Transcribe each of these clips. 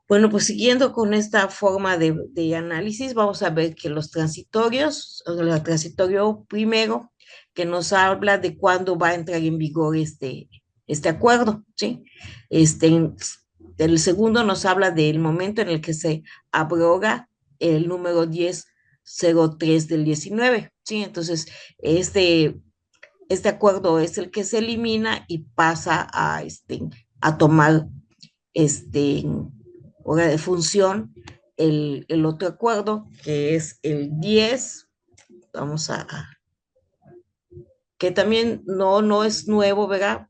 Bueno, pues siguiendo con esta forma de análisis, vamos a ver que los transitorios, o el transitorio primero, que nos habla de cuándo va a entrar en vigor este acuerdo, ¿sí? Este, el segundo nos habla del momento en el que se abroga el número 1003 del 19, ¿sí? Entonces, este, este acuerdo es el que se elimina y pasa a tomar este, hora de función el otro acuerdo, que es el 10, vamos que también no es nuevo, ¿verdad?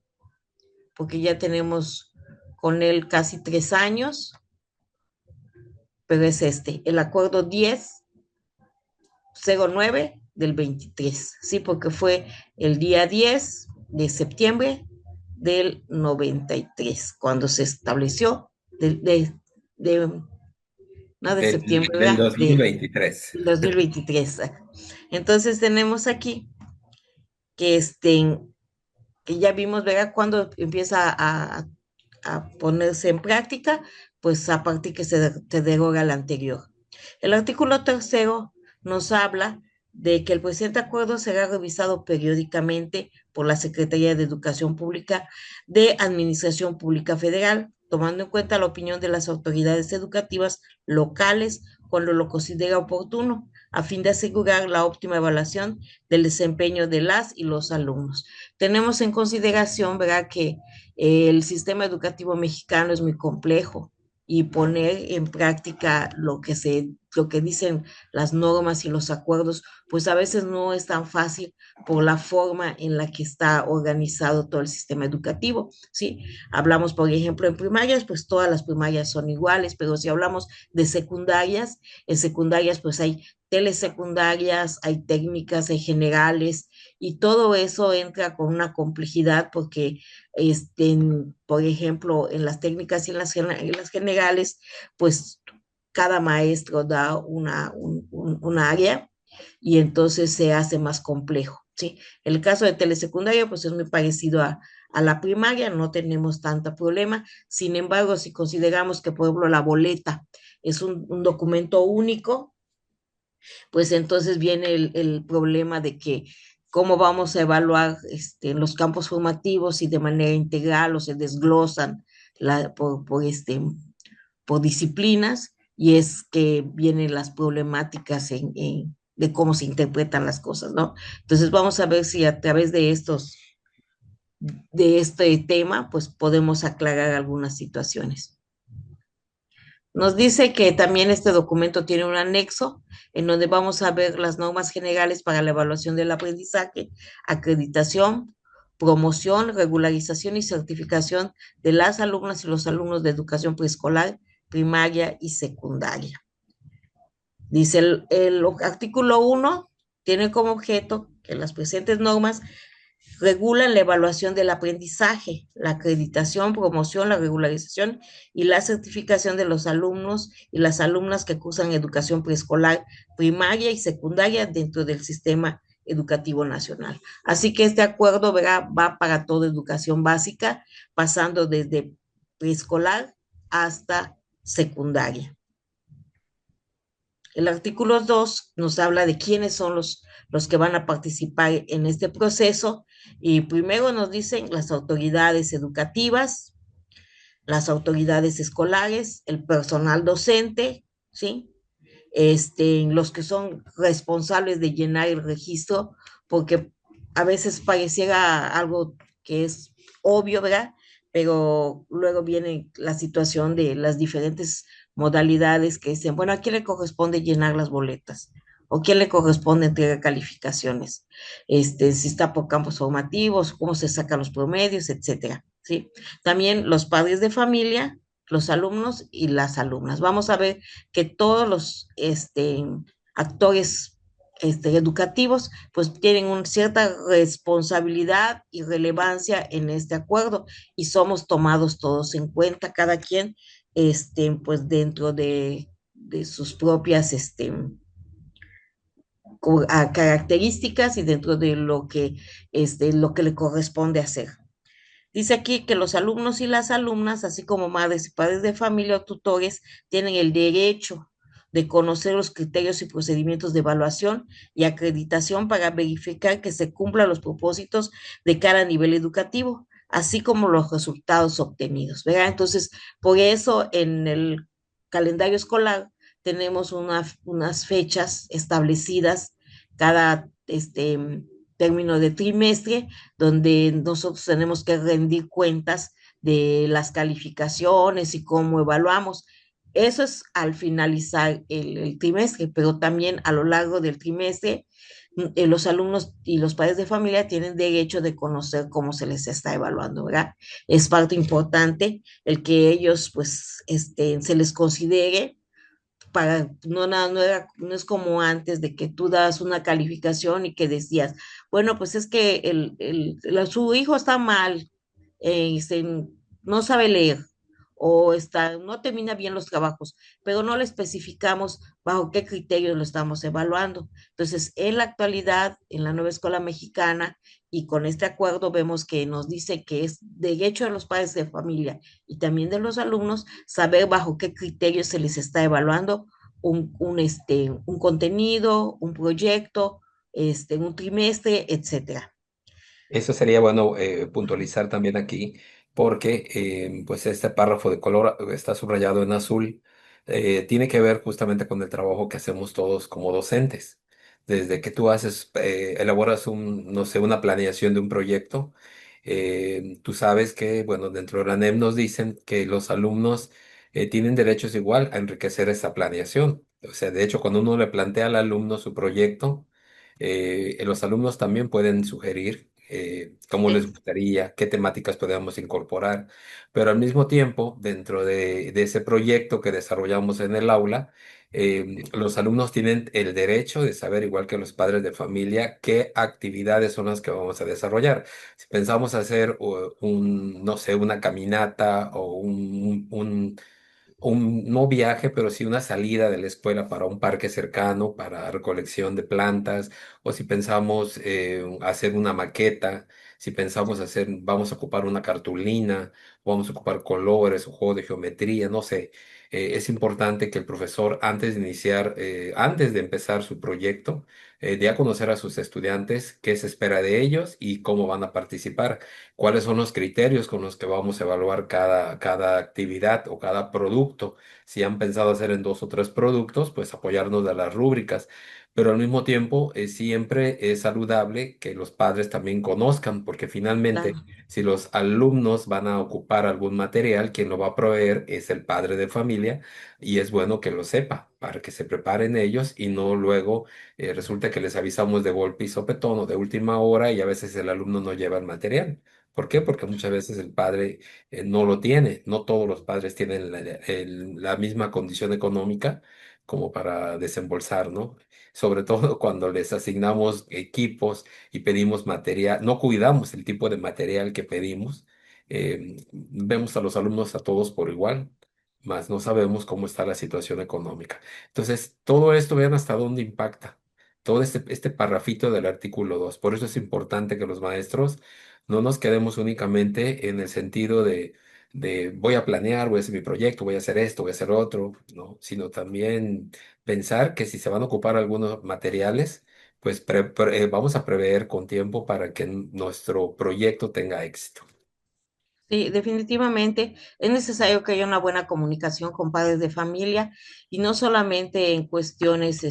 Porque ya tenemos con él casi 3 años, pero es el acuerdo 1009 del 23, ¿sí? Porque fue el día 10 de septiembre del 93 cuando se estableció de no de septiembre, Del ¿verdad? De 2023. 2023. Entonces tenemos aquí que, que ya vimos, ¿verdad? Cuando empieza a ponerse en práctica, pues a partir que se deroga el anterior. El artículo tercero nos habla de que el presente acuerdo será revisado periódicamente por la Secretaría de Educación Pública de Administración Pública Federal, tomando en cuenta la opinión de las autoridades educativas locales cuando lo considera oportuno, a fin de asegurar la óptima evaluación del desempeño de las y los alumnos. Tenemos en consideración, ¿verdad?, que el sistema educativo mexicano es muy complejo y poner en práctica lo que dicen las normas y los acuerdos, pues a veces no es tan fácil por la forma en la que está organizado todo el sistema educativo, ¿sí? Hablamos, por ejemplo, en primarias, pues todas las primarias son iguales, pero si hablamos de secundarias, en secundarias pues hay telesecundarias, hay técnicas, hay generales, y todo eso entra con una complejidad porque, por ejemplo, en las técnicas y en las generales, pues cada maestro da un área y entonces se hace más complejo, ¿sí? El caso de telesecundaria, pues es muy parecido a la primaria, no tenemos tanto problema. Sin embargo, si consideramos que, por ejemplo, la boleta es un documento único, pues entonces viene el problema de que cómo vamos a evaluar los campos formativos y de manera integral o se desglosan por disciplinas, y es que vienen las problemáticas de cómo se interpretan las cosas, ¿no? Entonces vamos a ver si a través de este tema, pues podemos aclarar algunas situaciones. Nos dice que también este documento tiene un anexo en donde vamos a ver las normas generales para la evaluación del aprendizaje, acreditación, promoción, regularización y certificación de las alumnas y los alumnos de educación preescolar, primaria y secundaria. Dice el artículo 1 tiene como objeto que las presentes normas regulan la evaluación del aprendizaje, la acreditación, promoción, la regularización y la certificación de los alumnos y las alumnas que cursan educación preescolar, primaria y secundaria dentro del sistema educativo nacional. Así que este acuerdo, ¿verdad?, va para toda educación básica, pasando desde preescolar hasta secundaria. El artículo 2 nos habla de quiénes son los que van a participar en este proceso, y primero nos dicen las autoridades educativas, las autoridades escolares, el personal docente, ¿sí? Los que son responsables de llenar el registro, porque a veces pareciera algo que es obvio, ¿verdad? Pero luego viene la situación de las diferentes modalidades que dicen, bueno, ¿a quién le corresponde llenar las boletas? ¿O quién le corresponde entregar calificaciones? Si está por campos formativos, cómo se sacan los promedios, etcétera, ¿sí? También los padres de familia, los alumnos y las alumnas. Vamos a ver que todos los actores educativos pues tienen una cierta responsabilidad y relevancia en este acuerdo, y somos tomados todos en cuenta, cada quien pues dentro de sus propias características y dentro de lo que le corresponde hacer. Dice aquí que los alumnos y las alumnas, así como madres y padres de familia o tutores, tienen el derecho de conocer los criterios y procedimientos de evaluación y acreditación para verificar que se cumplan los propósitos de cada nivel educativo, así como los resultados obtenidos, ¿verdad? Entonces, por eso en el calendario escolar tenemos unas fechas establecidas cada término de trimestre donde nosotros tenemos que rendir cuentas de las calificaciones y cómo evaluamos. Eso es al finalizar el trimestre, pero también a lo largo del trimestre, los alumnos y los padres de familia tienen derecho de conocer cómo se les está evaluando, ¿verdad? Es parte importante el que ellos, pues, se les considere para, no, no es como antes de que tú das una calificación y que decías, bueno, pues es que su hijo está mal, no sabe leer o no termina bien los trabajos, pero no le especificamos bajo qué criterios lo estamos evaluando. Entonces, en la actualidad, en la nueva escuela mexicana y con este acuerdo vemos que nos dice que es derecho de los padres de familia y también de los alumnos saber bajo qué criterios se les está evaluando un contenido, un proyecto, un trimestre, etcétera. Eso sería bueno puntualizar también aquí, porque pues este párrafo de color está subrayado en azul, tiene que ver justamente con el trabajo que hacemos todos como docentes. Desde que tú haces, elaboras no sé, una planeación de un proyecto, tú sabes que, bueno, dentro de la NEM nos dicen que los alumnos tienen derechos igual a enriquecer esa planeación. O sea, de hecho, cuando uno le plantea al alumno su proyecto, los alumnos también pueden sugerir cómo les Sí, gustaría, qué temáticas podemos incorporar, pero al mismo tiempo, dentro de ese proyecto que desarrollamos en el aula, los alumnos tienen el derecho de saber, igual que los padres de familia, qué actividades son las que vamos a desarrollar. Si pensamos hacer no sé, una caminata o no viaje, pero sí una salida de la escuela para un parque cercano, para recolección de plantas, o si pensamos hacer una maqueta, si pensamos hacer, vamos a ocupar una cartulina, vamos a ocupar colores o juego de geometría, no sé. Es importante que el profesor, antes de empezar su proyecto, dé a conocer a sus estudiantes qué se espera de ellos y cómo van a participar, cuáles son los criterios con los que vamos a evaluar cada actividad o cada producto. Si han pensado hacer en dos o tres productos, pues apoyarnos de las rúbricas. Pero al mismo tiempo, siempre es saludable que los padres también conozcan, porque finalmente, claro. si los alumnos van a ocupar algún material, quien lo va a proveer es el padre de familia y es bueno que lo sepa para que se preparen ellos y no luego resulta que les avisamos de golpe y sopetón o de última hora y a veces el alumno no lleva el material. ¿Por qué? Porque muchas veces el padre no lo tiene. No todos los padres tienen la misma condición económica como para desembolsar, ¿no? Sobre todo cuando les asignamos equipos y pedimos material, no cuidamos el tipo de material que pedimos. Vemos a los alumnos a todos por igual, mas no sabemos cómo está la situación económica. Entonces, todo esto, vean hasta dónde impacta. Todo este parrafito del artículo 2. Por eso es importante que los maestros no nos quedemos únicamente en el sentido de voy a planear, voy a hacer mi proyecto, voy a hacer esto, voy a hacer otro, ¿no? Sino también pensar que si se van a ocupar algunos materiales, pues vamos a prever con tiempo para que nuestro proyecto tenga éxito. Sí, definitivamente es necesario que haya una buena comunicación con padres de familia y no solamente en cuestiones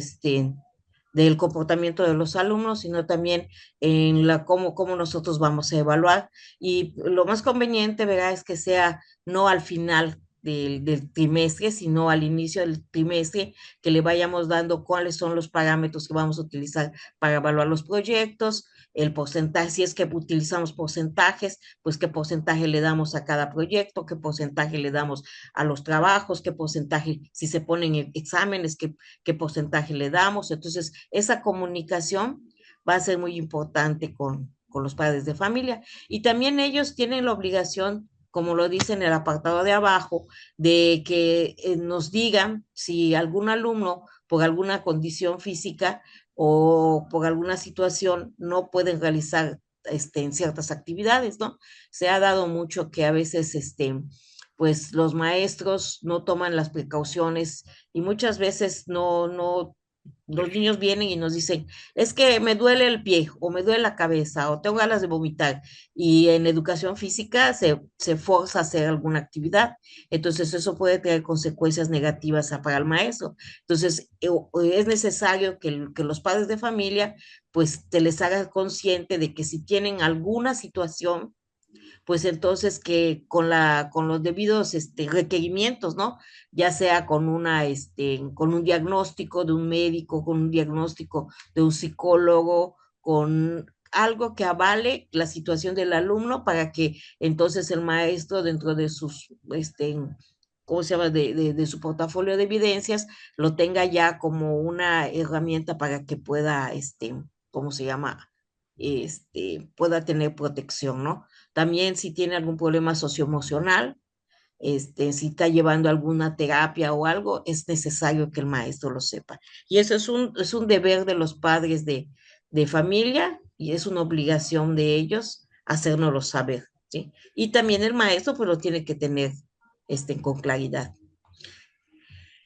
del comportamiento de los alumnos, sino también en cómo nosotros vamos a evaluar. Y lo más conveniente, ¿verdad? Es que sea no al final del trimestre, sino al inicio del trimestre, que le vayamos dando cuáles son los parámetros que vamos a utilizar para evaluar los proyectos, el porcentaje, si es que utilizamos porcentajes, pues qué porcentaje le damos a cada proyecto, qué porcentaje le damos a los trabajos, qué porcentaje, si se ponen exámenes, qué porcentaje le damos. Entonces, esa comunicación va a ser muy importante con los padres de familia. Y también ellos tienen la obligación, como lo dice en el apartado de abajo, de que nos digan si algún alumno por alguna condición física o por alguna situación no pueden realizar en ciertas actividades, ¿no? Se ha dado mucho que a veces, pues los maestros no toman las precauciones y muchas veces no, los niños vienen y nos dicen, es que me duele el pie o me duele la cabeza o tengo ganas de vomitar. Y en educación física se forza a hacer alguna actividad. Entonces eso puede tener consecuencias negativas para el maestro. Entonces es necesario que los padres de familia pues te les haga consciente de que si tienen alguna situación pues entonces que con los debidos requerimientos, ¿no? Ya sea con un diagnóstico de un médico, con un diagnóstico de un psicólogo, con algo que avale la situación del alumno para que entonces el maestro dentro de sus, ¿cómo se llama? De su portafolio de evidencias, lo tenga ya como una herramienta para que pueda, ¿cómo se llama? Pueda tener protección, ¿no? También si tiene algún problema socioemocional, si está llevando alguna terapia o algo, es necesario que el maestro lo sepa. Y eso es un deber de los padres de familia y es una obligación de ellos hacérnoslo saber, ¿sí? Y también el maestro pues lo tiene que tener con claridad.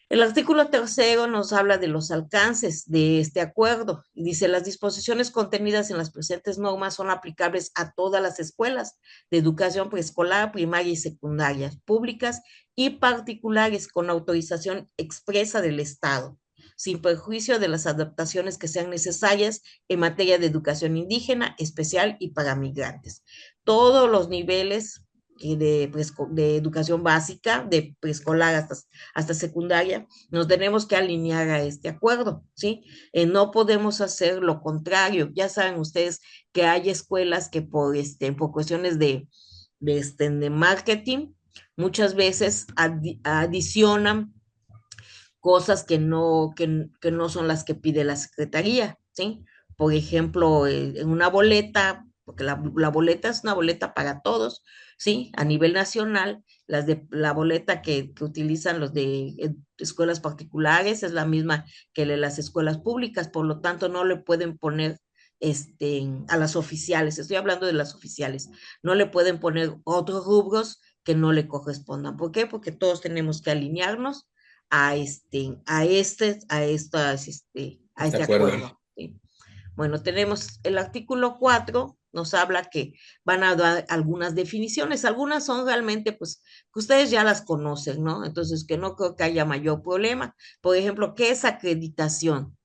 El artículo tercero nos habla de los alcances de este acuerdo y dice, las disposiciones contenidas en las presentes normas son aplicables a todas las escuelas de educación preescolar, primaria y secundaria, públicas y particulares con autorización expresa del Estado, sin perjuicio de las adaptaciones que sean necesarias en materia de educación indígena, especial y para migrantes. Todos los niveles de educación básica, de preescolar hasta secundaria, nos tenemos que alinear a este acuerdo, ¿sí? No podemos hacer lo contrario. Ya saben ustedes que hay escuelas que por cuestiones de marketing, muchas veces adicionan cosas que no son las que pide la Secretaría, ¿sí? Por ejemplo, en una boleta, porque la boleta es una boleta para todos, ¿sí? A nivel nacional, la boleta que utilizan los de escuelas particulares es la misma que de las escuelas públicas, por lo tanto no le pueden poner a las oficiales, estoy hablando de las oficiales, no le pueden poner otros rubros que no le correspondan. ¿Por qué? Porque todos tenemos que alinearnos a De este acuerdo. acuerdo. ¿Sí? Bueno, tenemos el artículo 4, nos habla que van a dar algunas definiciones, algunas son realmente, pues, que ustedes ya las conocen, ¿no? Entonces, que no creo que haya mayor problema. Por ejemplo, ¿qué es acreditación?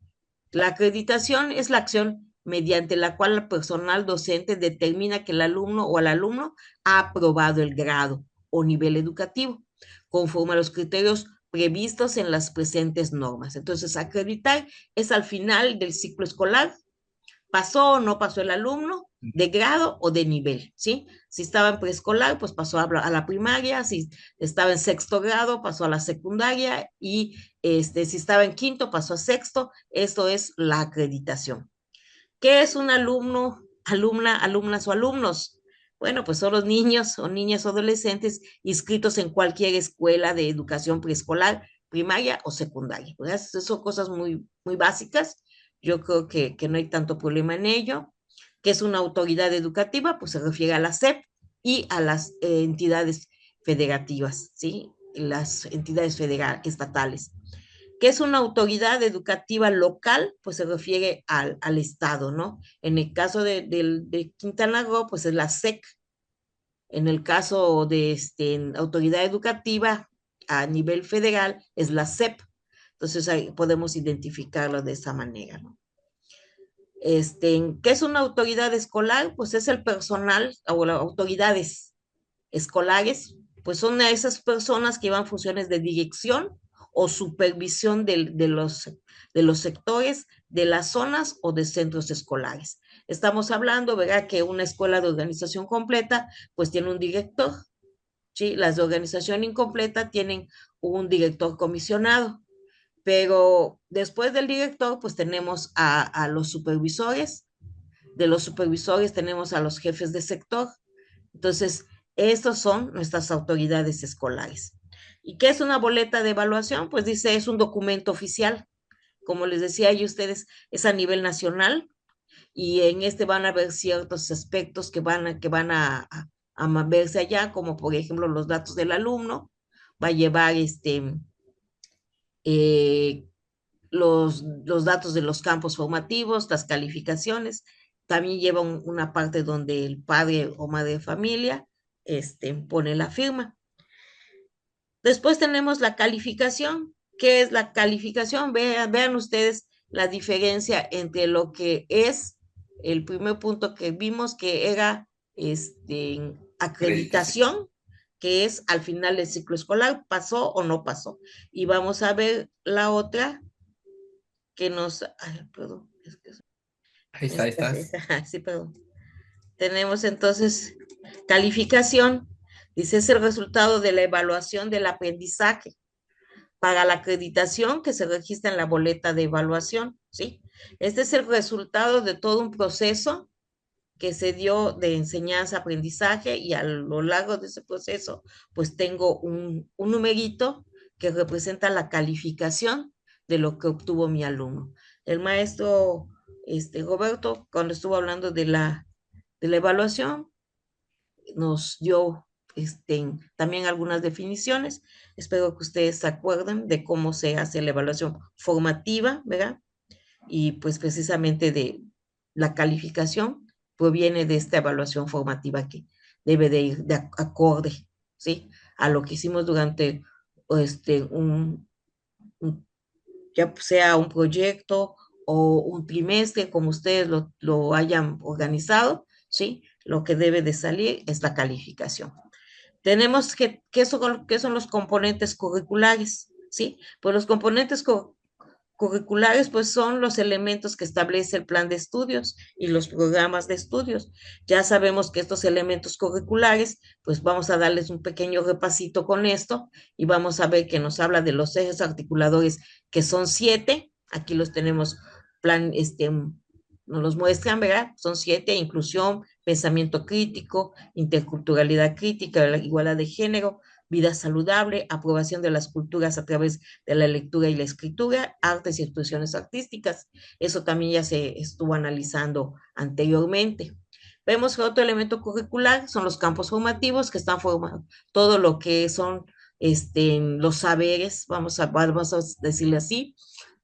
La acreditación es la acción mediante la cual el personal docente determina que el alumno o el alumno ha aprobado el grado o nivel educativo, conforme a los criterios previstos en las presentes normas. Entonces, acreditar es al final del ciclo escolar, pasó o no pasó el alumno de grado o de nivel, ¿sí? Si estaba en preescolar, pues pasó a la primaria, si estaba en sexto grado, pasó a la secundaria y si estaba en quinto, pasó a sexto. Esto es la acreditación. ¿Qué es un alumno, alumna, alumnas o alumnos? Bueno, pues son los niños o niñas o adolescentes inscritos en cualquier escuela de educación preescolar, primaria o secundaria. Pues son cosas muy básicas. Yo creo que no hay tanto problema en ello. ¿Qué es una autoridad educativa? Pues se refiere a la SEP y a las entidades federativas, ¿sí? Las entidades estatales. ¿Qué es una autoridad educativa local? Pues se refiere al Estado, ¿no? En el caso de Quintana Roo, pues es la SEC. En el caso de autoridad educativa a nivel federal, es la SEP. Entonces ahí podemos identificarlo de esa manera, ¿no? ¿Qué es una autoridad escolar? Pues es el personal o las autoridades escolares, pues son esas personas que llevan funciones de dirección o supervisión de los sectores, de las zonas o de centros escolares. Estamos hablando, ¿verdad? Que una escuela de organización completa, pues tiene un director, ¿sí? Las de organización incompleta tienen un director comisionado, pero después del director, pues tenemos a los supervisores, de los supervisores tenemos a los jefes de sector. Entonces, estos son nuestras autoridades escolares. ¿Y qué es una boleta de evaluación? Pues dice, es un documento oficial. Como les decía yo a ustedes, es a nivel nacional. y en este van a ver ciertos aspectos que van a verse allá, como por ejemplo los datos del alumno, va a llevar eh, los datos de los campos formativos, las calificaciones, también lleva una parte donde el padre o madre de familia pone la firma. Después tenemos la calificación. ¿Qué es la calificación? Vean ustedes la diferencia entre lo que es el primer punto que vimos, que era Acreditación. acreditación, que es al final del ciclo escolar, pasó o no pasó. Y vamos a ver la otra que nos... Ay, perdón, Ahí está, ahí estás. sí, perdón. Tenemos entonces calificación, dice, es el resultado de la evaluación del aprendizaje para la acreditación que se registra en la boleta de evaluación, ¿sí? Este es el resultado de todo un proceso que se dio de enseñanza-aprendizaje y a lo largo de ese proceso, pues tengo un numerito que representa la calificación de lo que obtuvo mi alumno. El maestro Roberto, cuando estuvo hablando de la evaluación, nos dio también algunas definiciones. Espero que ustedes se acuerden de cómo se hace la evaluación formativa, ¿verdad? Y pues precisamente de la calificación proviene de esta evaluación formativa que debe de ir de acorde, ¿sí? A lo que hicimos durante un ya sea un proyecto o un trimestre, como ustedes lo hayan organizado, ¿sí? Lo que debe de salir es la calificación. Tenemos ¿qué son los componentes curriculares? ¿Sí? Pues los componentes curriculares, pues son los elementos que establece el plan de estudios y los programas de estudios. Ya sabemos que estos elementos curriculares, pues vamos a darles un pequeño repasito con esto y vamos a ver que nos habla de los ejes articuladores, que son 7. Aquí los tenemos, plan, nos los muestran, ¿verdad? Son 7: inclusión, pensamiento crítico, interculturalidad crítica, la igualdad de género, vida saludable, aprobación de las culturas a través de la lectura y la escritura, artes y expresiones artísticas. Eso también ya se estuvo analizando anteriormente. Vemos que otro elemento curricular son los campos formativos que están formando todo lo que son los saberes, vamos a decirle así.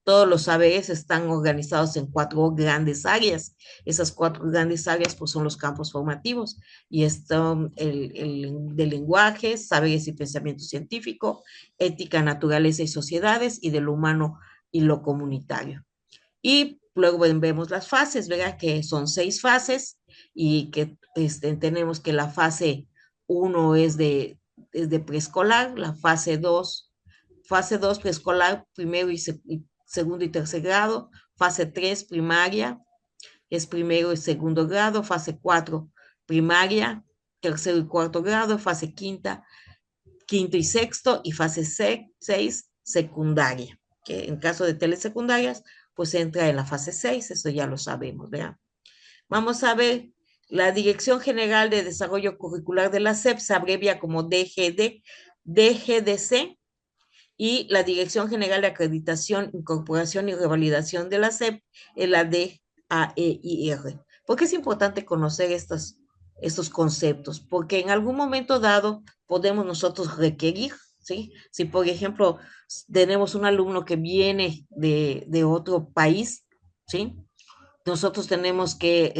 Todos los saberes están organizados en 4 grandes áreas. Esas 4 grandes áreas pues son los campos formativos y están de lenguaje, saberes y pensamiento científico, ética, naturaleza y sociedades, y de lo humano y lo comunitario. Y luego vemos las fases, ¿verdad? Que son 6 fases y que tenemos que la fase 1 es de preescolar, la fase 2 preescolar, primero y segundo y tercer grado, fase 3 primaria, es primero y segundo grado, fase 4 primaria, tercero y cuarto grado, fase quinto y sexto, y fase 6 secundaria, que en caso de telesecundarias, pues entra en la fase 6, eso ya lo sabemos, ¿verdad? Vamos a ver, la Dirección General de Desarrollo Curricular de la SEP se abrevia como DGDC, y la Dirección General de Acreditación, Incorporación y Revalidación de la SEP es la DAEIR. ¿Por qué es importante conocer estos conceptos? Porque en algún momento dado podemos nosotros requerir, ¿sí? Si, por ejemplo, tenemos un alumno que viene de otro país, ¿sí? Nosotros tenemos que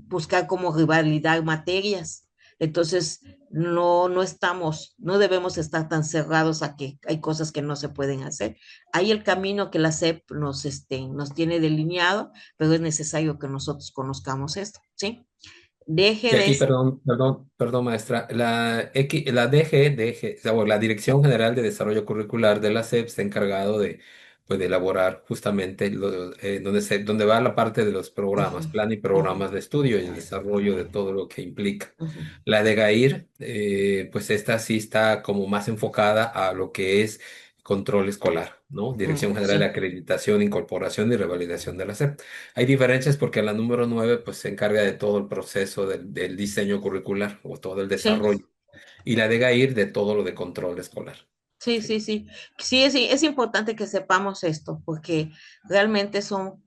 buscar cómo rivalidar materias. Entonces, no debemos estar tan cerrados a que hay cosas que no se pueden hacer. Hay el camino que la SEP nos tiene delineado, pero es necesario que nosotros conozcamos esto, ¿sí? Deje Y de... aquí, perdón, perdón, perdón, maestra, la o la Dirección General de Desarrollo Curricular de la SEP está encargado de, pues, de elaborar justamente donde va la parte de los programas, Ujú, plan y ujú, programas de estudio y el desarrollo de todo lo que implica. ujú. La de GAIR, pues esta sí está como más enfocada a lo que es control escolar, ¿no? Dirección General de Sí, Acreditación, Incorporación y Revalidación de la SEP. Hay diferencias porque la número 9 pues se encarga de todo el proceso del diseño curricular o todo el sí. desarrollo y la de GAIR de todo lo de control escolar. Sí, Sí. sí, sí. Sí, es importante que sepamos esto, porque realmente son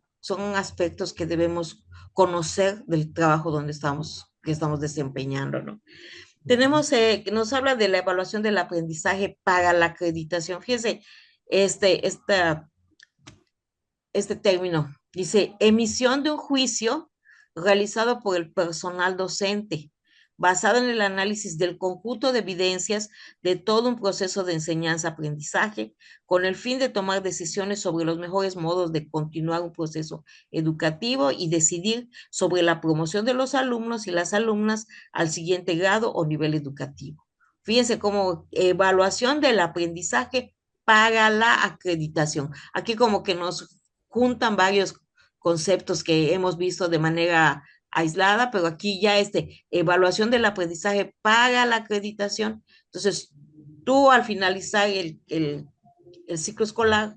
aspectos que debemos conocer del trabajo que estamos desempeñando, ¿no? Tenemos, nos habla de la evaluación del aprendizaje para la acreditación. Fíjense, este, esta este término. Dice, emisión de un juicio realizado por el personal docente, basado en el análisis del conjunto de evidencias de todo un proceso de enseñanza-aprendizaje, con el fin de tomar decisiones sobre los mejores modos de continuar un proceso educativo y decidir sobre la promoción de los alumnos y las alumnas al siguiente grado o nivel educativo. Fíjense cómo evaluación del aprendizaje para la acreditación. Aquí como que nos juntan varios conceptos que hemos visto de manera aislada, pero aquí ya evaluación del aprendizaje para la acreditación. Entonces, tú al finalizar el ciclo escolar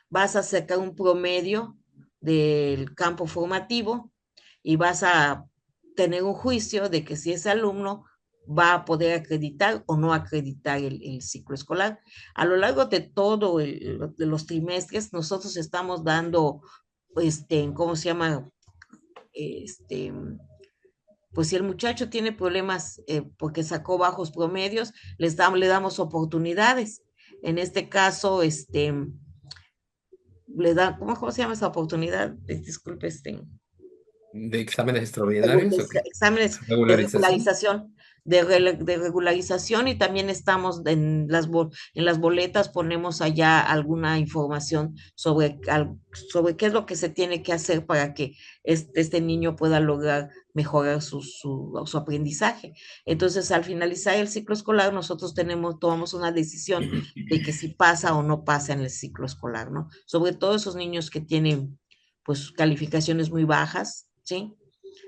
vas a sacar un promedio del campo formativo y vas a tener un juicio de que si ese alumno va a poder acreditar o no acreditar el ciclo escolar. A lo largo de todo de los trimestres, nosotros estamos dando, ¿cómo se llama? Este, pues si el muchacho tiene problemas porque sacó bajos promedios, le damos oportunidades. En este caso, le da, ¿cómo se llama esa oportunidad? Disculpe, ¿De exámenes extraordinarios o qué? exámenes de ¿Regularización? regularización, de regularización y también estamos en las boletas, ponemos allá alguna información sobre qué es lo que se tiene que hacer para que este niño pueda lograr mejorar su aprendizaje. Entonces, al finalizar el ciclo escolar, nosotros tomamos una decisión de que si pasa o no pasa en el ciclo escolar, ¿no? Sobre todo esos niños que tienen, pues, calificaciones muy bajas, ¿sí?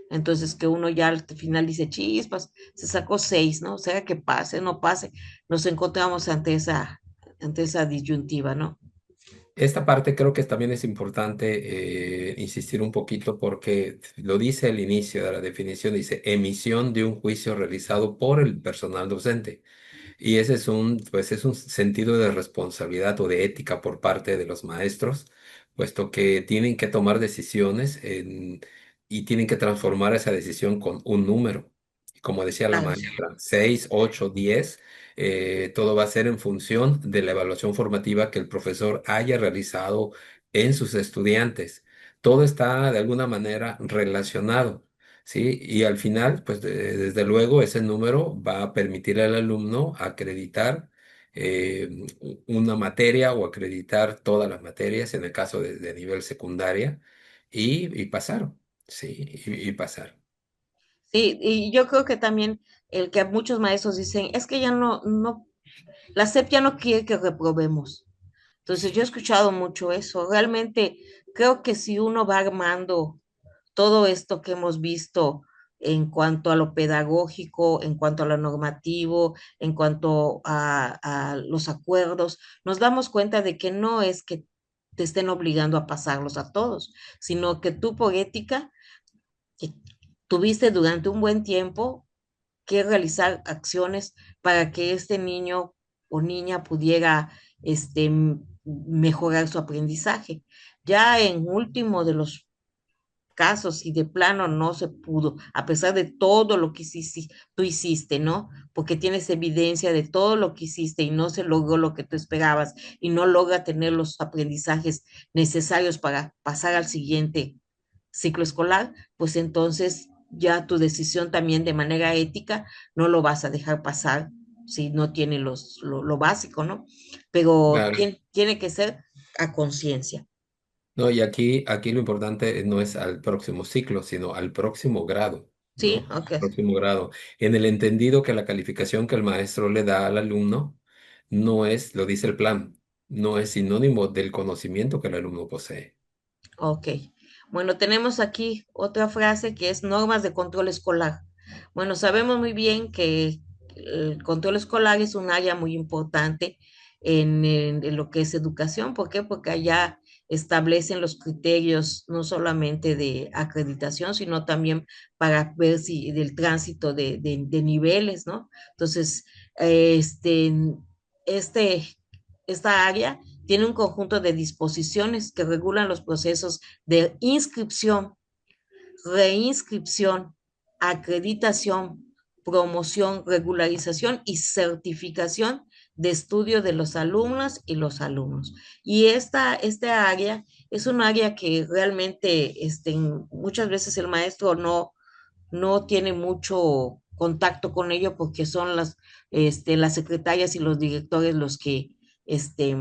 Entonces que uno ya al final dice, chispas, se sacó 6, ¿no? O sea, que pase, no pase, nos encontramos ante esa disyuntiva, ¿no? Esta parte creo que también es importante insistir un poquito porque lo dice al inicio de la definición, dice emisión de un juicio realizado por el personal docente. Y ese es pues es un sentido de responsabilidad o de ética por parte de los maestros, puesto que tienen que tomar decisiones y tienen que transformar esa decisión con un número. Como decía la Claro. maestra, 6, 8, 10, todo va a ser en función de la evaluación formativa que el profesor haya realizado en sus estudiantes. Todo está de alguna manera relacionado. ¿Sí? Y al final, pues desde luego ese número va a permitir al alumno acreditar una materia o acreditar todas las materias en el caso de nivel secundaria y pasar, ¿sí? Y pasar. Sí, y yo creo que también el que muchos maestros dicen, es que ya la SEP ya no quiere que reprobemos. Entonces yo he escuchado mucho eso. Realmente creo que si uno va armando todo esto que hemos visto en cuanto a lo pedagógico, en cuanto a lo normativo, en cuanto a los acuerdos, nos damos cuenta de que no es que te estén obligando a pasarlos a todos, sino que tú por ética que tuviste durante un buen tiempo que realizar acciones para que este niño o niña pudiera mejorar su aprendizaje. Ya en último de los casos y de plano no se pudo, a pesar de todo lo que tú hiciste, ¿no? Porque tienes evidencia de todo lo que hiciste y no se logró lo que tú esperabas y no logra tener los aprendizajes necesarios para pasar al siguiente ciclo escolar, pues entonces ya tu decisión también de manera ética no lo vas a dejar pasar si no tiene lo básico, ¿no? Pero Claro. tiene que ser a conciencia. No, y aquí lo importante no es al próximo ciclo, sino al próximo grado, Sí, ¿no? ok. Próximo grado. En el entendido que la calificación que el maestro le da al alumno no es, lo dice el plan, no es sinónimo del conocimiento que el alumno posee. Ok. Bueno, tenemos aquí otra frase que es normas de control escolar. Bueno, sabemos muy bien que el control escolar es un área muy importante en lo que es educación. ¿Por qué? Porque allá establecen los criterios no solamente de acreditación, sino también para ver si del tránsito de niveles, ¿no? Entonces, este, esta área tiene un conjunto de disposiciones que regulan los procesos de inscripción, reinscripción, acreditación, promoción, regularización y certificación de estudio de los alumnos y los alumnos. Y esta área es un área que realmente muchas veces el maestro no tiene mucho contacto con ello porque son las secretarias y los directores los que este,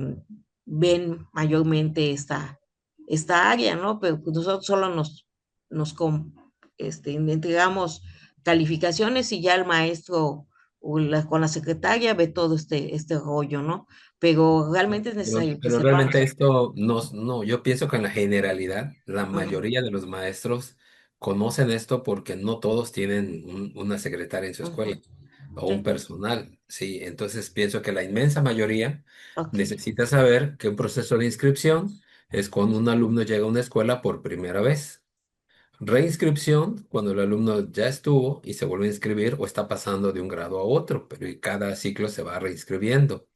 ven mayormente esta área, ¿no? Pero pues nosotros solo entregamos calificaciones y ya el maestro con la secretaria ve todo este rollo, ¿no? Pero realmente es necesario que Pero sepamos. realmente esto no, yo pienso que en la generalidad, la Ujú, mayoría de los maestros conocen esto porque no todos tienen una secretaria en su ujú, escuela o un sí, personal, sí. Entonces pienso que la inmensa mayoría ok, necesita saber que un proceso de inscripción es cuando un alumno llega a una escuela por primera vez. Reinscripción, cuando el alumno ya estuvo y se vuelve a inscribir o está pasando de un grado a otro, pero y cada ciclo se va reinscribiendo.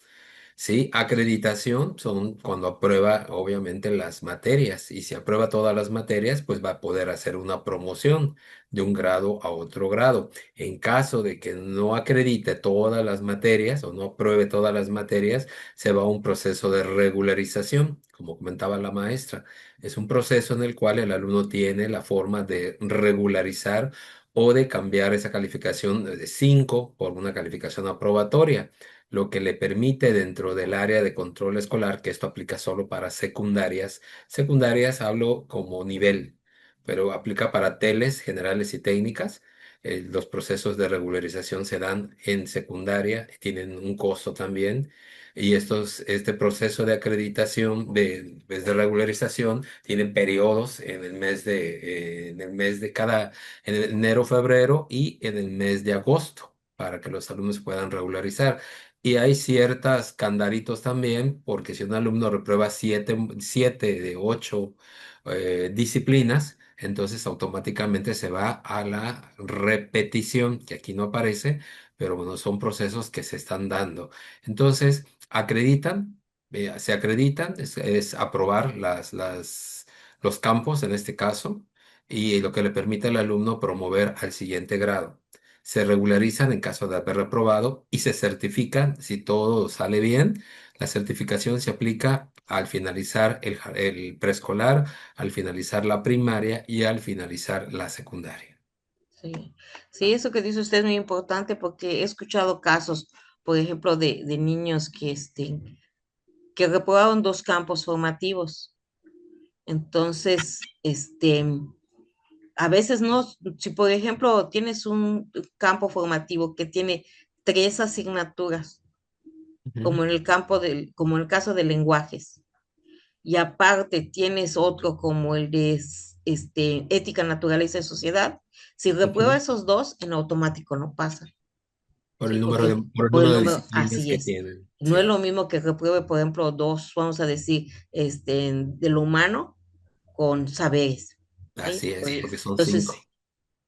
Sí, acreditación son cuando aprueba obviamente las materias y si aprueba todas las materias, pues va a poder hacer una promoción de un grado a otro grado. En caso de que no acredite todas las materias o no apruebe todas las materias, se va a un proceso de regularización, como comentaba la maestra. Es un proceso en el cual el alumno tiene la forma de regularizar o de cambiar esa calificación de 5 por una calificación aprobatoria, lo que le permite dentro del área de control escolar, que esto aplica solo para secundarias. Secundarias hablo como nivel, pero aplica para teles, generales y técnicas. Los procesos de regularización se dan en secundaria, tienen un costo también. Y este proceso de acreditación, pues, de regularización, tiene periodos en el mes de en enero, febrero y en el mes de agosto, para que los alumnos puedan regularizar. Y hay ciertas candaditos también, porque si un alumno reprueba siete de ocho disciplinas, entonces automáticamente se va a la repetición, que aquí no aparece, pero bueno, son procesos que se están dando. Entonces, se acreditan, es aprobar los campos en este caso, y lo que le permite al alumno promover al siguiente grado. Se regularizan en caso de haber reprobado y se certifican si todo sale bien. La certificación se aplica al finalizar el preescolar, al finalizar la primaria y al finalizar la secundaria. sí. Sí, eso que dice usted es muy importante porque he escuchado casos, por ejemplo, de niños que reprobaron dos campos formativos. Entonces, a veces no, si por ejemplo tienes un campo formativo que tiene tres asignaturas, Ujú, como en el caso de lenguajes, y aparte tienes otro como el de ética, naturaleza y sociedad, si reprueba ujú. esos dos, en automático no pasa, Por ¿sí? el número Porque por el por el número de número, disciplinas así que es. tienen. No es Sí, lo mismo que repruebe, por ejemplo, dos, vamos a decir, de lo humano con saberes, ¿sí? así es, porque son Entonces, cinco.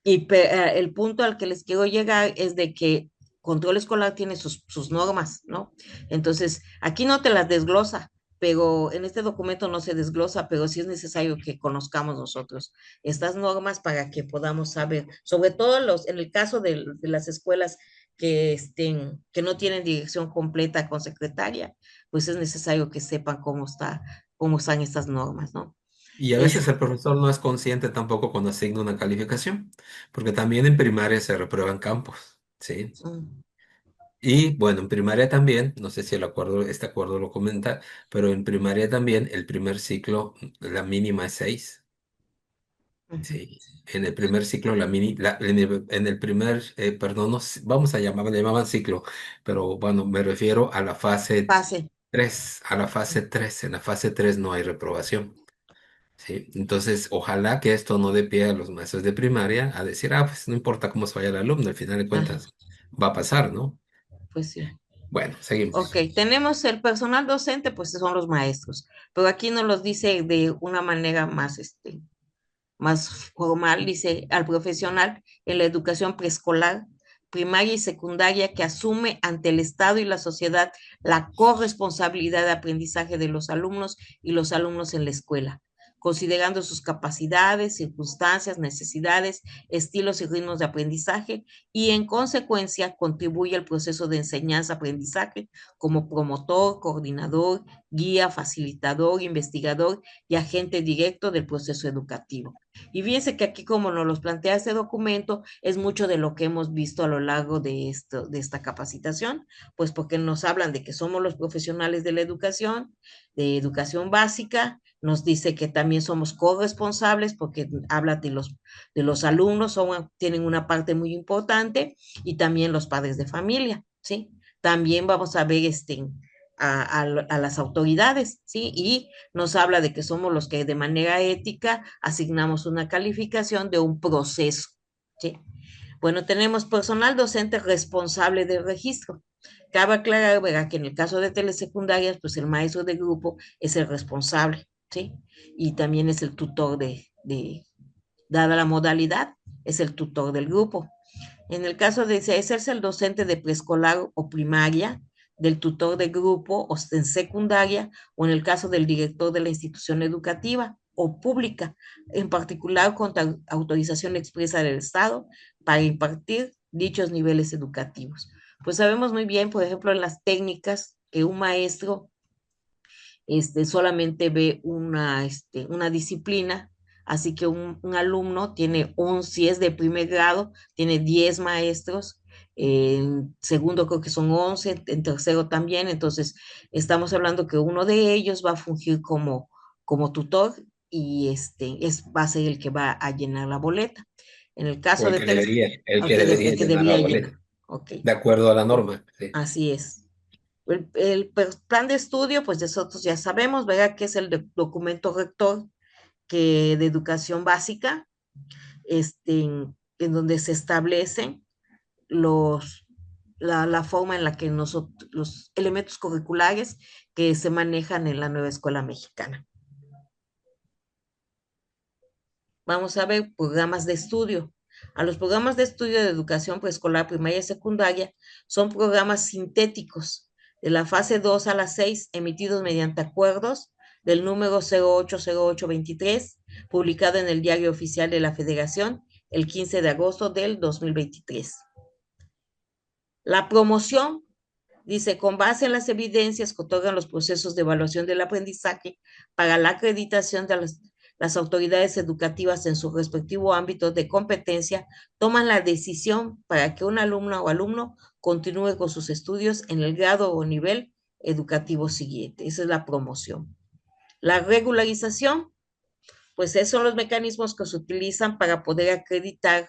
el punto al que les quiero llegar es de que control escolar tiene sus normas, ¿no? Entonces, aquí no te las desglosa, pero en este documento no se desglosa, pero sí es necesario que conozcamos nosotros estas normas para que podamos saber, sobre todo en el caso de las escuelas que no tienen dirección completa con secretaria, pues es necesario que sepan cómo están estas normas, ¿no? Y a Es, veces el profesor no es consciente tampoco cuando asigna una calificación, porque también en primaria se reprueban campos, ¿sí? mm, Y bueno, en primaria también, no sé si este acuerdo lo comenta, pero en primaria también el primer ciclo, la mínima es 6. ujú. Sí, en el primer ciclo, en el primer, perdón, vamos a le llamaban ciclo, pero bueno, me refiero a la fase Pase. 3, a la fase 3. En la fase 3 no hay reprobación. Sí, entonces ojalá que esto no dé pie a los maestros de primaria a decir, pues no importa cómo se vaya el alumno, al final de Ajá, cuentas va a pasar, ¿no? pues sí. Bueno, Ok, seguimos. tenemos el personal docente, pues son los maestros, pero aquí nos los dice de una manera más formal, dice al profesional en la educación preescolar, primaria y secundaria que asume ante el Estado y la sociedad la corresponsabilidad de aprendizaje de los alumnos y los alumnos en la escuela. considerando sus capacidades, circunstancias, necesidades, estilos y ritmos de aprendizaje y en consecuencia contribuye al proceso de enseñanza-aprendizaje como promotor, coordinador, guía, facilitador, investigador y agente directo del proceso educativo. Y fíjense que aquí, como nos los plantea este documento, es mucho de lo que hemos visto a lo largo de esta capacitación, pues porque nos hablan de que somos los profesionales de educación básica, nos dice que también somos corresponsables porque habla de los alumnos, tienen una parte muy importante y también los padres de familia, ¿sí? También vamos a ver a las autoridades, ¿sí? Y nos habla de que somos los que de manera ética asignamos una calificación de un proceso, ¿sí? Bueno, tenemos personal docente responsable del registro. Cabe aclarar, ¿verdad?, que en el caso de telesecundarias, pues el maestro de grupo es el responsable, ¿sí? Y también es el tutor dada la modalidad, es el tutor del grupo. En el caso de ejercerse el docente de preescolar o primaria, del tutor de grupo o en secundaria, o en el caso del director de la institución educativa o pública, en particular con autorización expresa del Estado para impartir dichos niveles educativos. Pues sabemos muy bien, por ejemplo, en las técnicas que un maestro solamente ve una disciplina, así que un alumno tiene si es de primer grado, tiene 10 maestros, en segundo creo que son 11, en tercero también, entonces estamos hablando que uno de ellos va a fungir como tutor y va a ser el que va a llenar la boleta. En el O caso de Teles, el que debería el que llenar la debería llenar. boleta, Ok, de acuerdo a la norma. Sí. así es. Plan de estudio, pues nosotros ya sabemos, ¿verdad? Que es el documento rector de educación básica, en donde se establecen la forma en la que los elementos curriculares que se manejan en la nueva escuela mexicana. Vamos a ver programas de estudio. A los programas de estudio de educación preescolar, primaria y secundaria son programas sintéticos de la fase 2 a la 6, emitidos mediante acuerdos del número 080823, publicado en el Diario Oficial de la Federación el 15 de agosto del 2023. La promoción dice, con base en las evidencias que otorgan los procesos de evaluación del aprendizaje para la acreditación de las autoridades educativas en su respectivo ámbito de competencia, toman la decisión para que un alumno o alumno continúe con sus estudios en el grado o nivel educativo siguiente. Esa es la promoción. La regularización, pues esos son los mecanismos que se utilizan para poder acreditar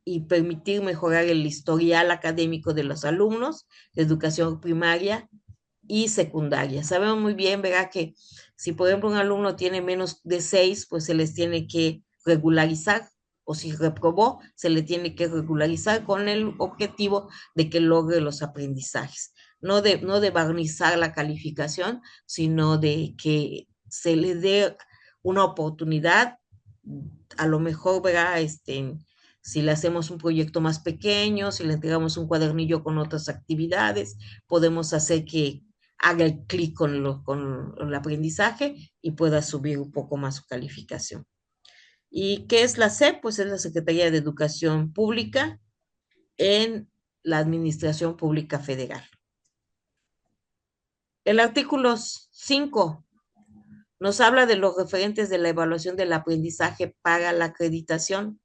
y permitir mejorar el historial académico de los alumnos de educación primaria y secundaria. Sabemos muy bien, ¿verdad?, que si por ejemplo un alumno tiene menos de 6, pues se les tiene que regularizar, o si reprobó, se le tiene que regularizar con el objetivo de que logre los aprendizajes. No de barnizar la calificación, sino de que se le dé una oportunidad, a lo mejor, ¿verdad?, si le hacemos un proyecto más pequeño, si le entregamos un cuadernillo con otras actividades, podemos hacer que haga el clic con el aprendizaje y pueda subir un poco más su calificación. ¿Y qué es la SEP? Pues es la Secretaría de Educación Pública en la Administración Pública Federal. El artículo 5 nos habla de los referentes de la evaluación del aprendizaje para la acreditación.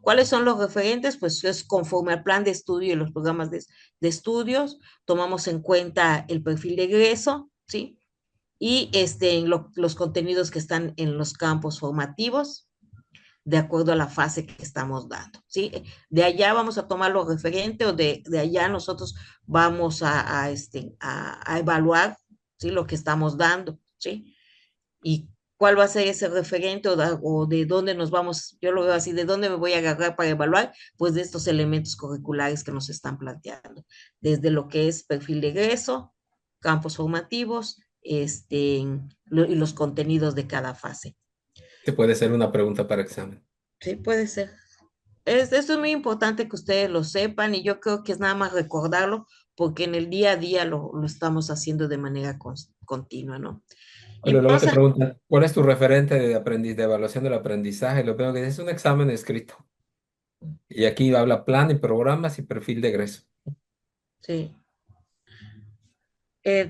¿Cuáles son los referentes? Pues es conforme al plan de estudio y los programas de estudios, tomamos en cuenta el perfil de egreso, ¿sí? Y los contenidos que están en los campos formativos, de acuerdo a la fase que estamos dando, ¿sí? De allá vamos a tomar los referentes o de allá nosotros vamos a evaluar, ¿sí?, lo que estamos dando, ¿sí? Y cuál va a ser ese referente o de dónde nos vamos, yo lo veo así, de dónde me voy a agarrar para evaluar, pues de estos elementos curriculares que nos están planteando, desde lo que es perfil de egreso, campos formativos, y los contenidos de cada fase. Te puede ser una pregunta para examen. Sí, puede ser. Esto es muy importante que ustedes lo sepan y yo creo que es nada más recordarlo porque en el día a día lo estamos haciendo de manera continua, ¿no? Y Pero luego te vamos a, preguntan, ¿cuál es tu referente de de evaluación del aprendizaje? Lo primero que dice es un examen escrito. Y aquí habla plan y programas y perfil de egreso. sí.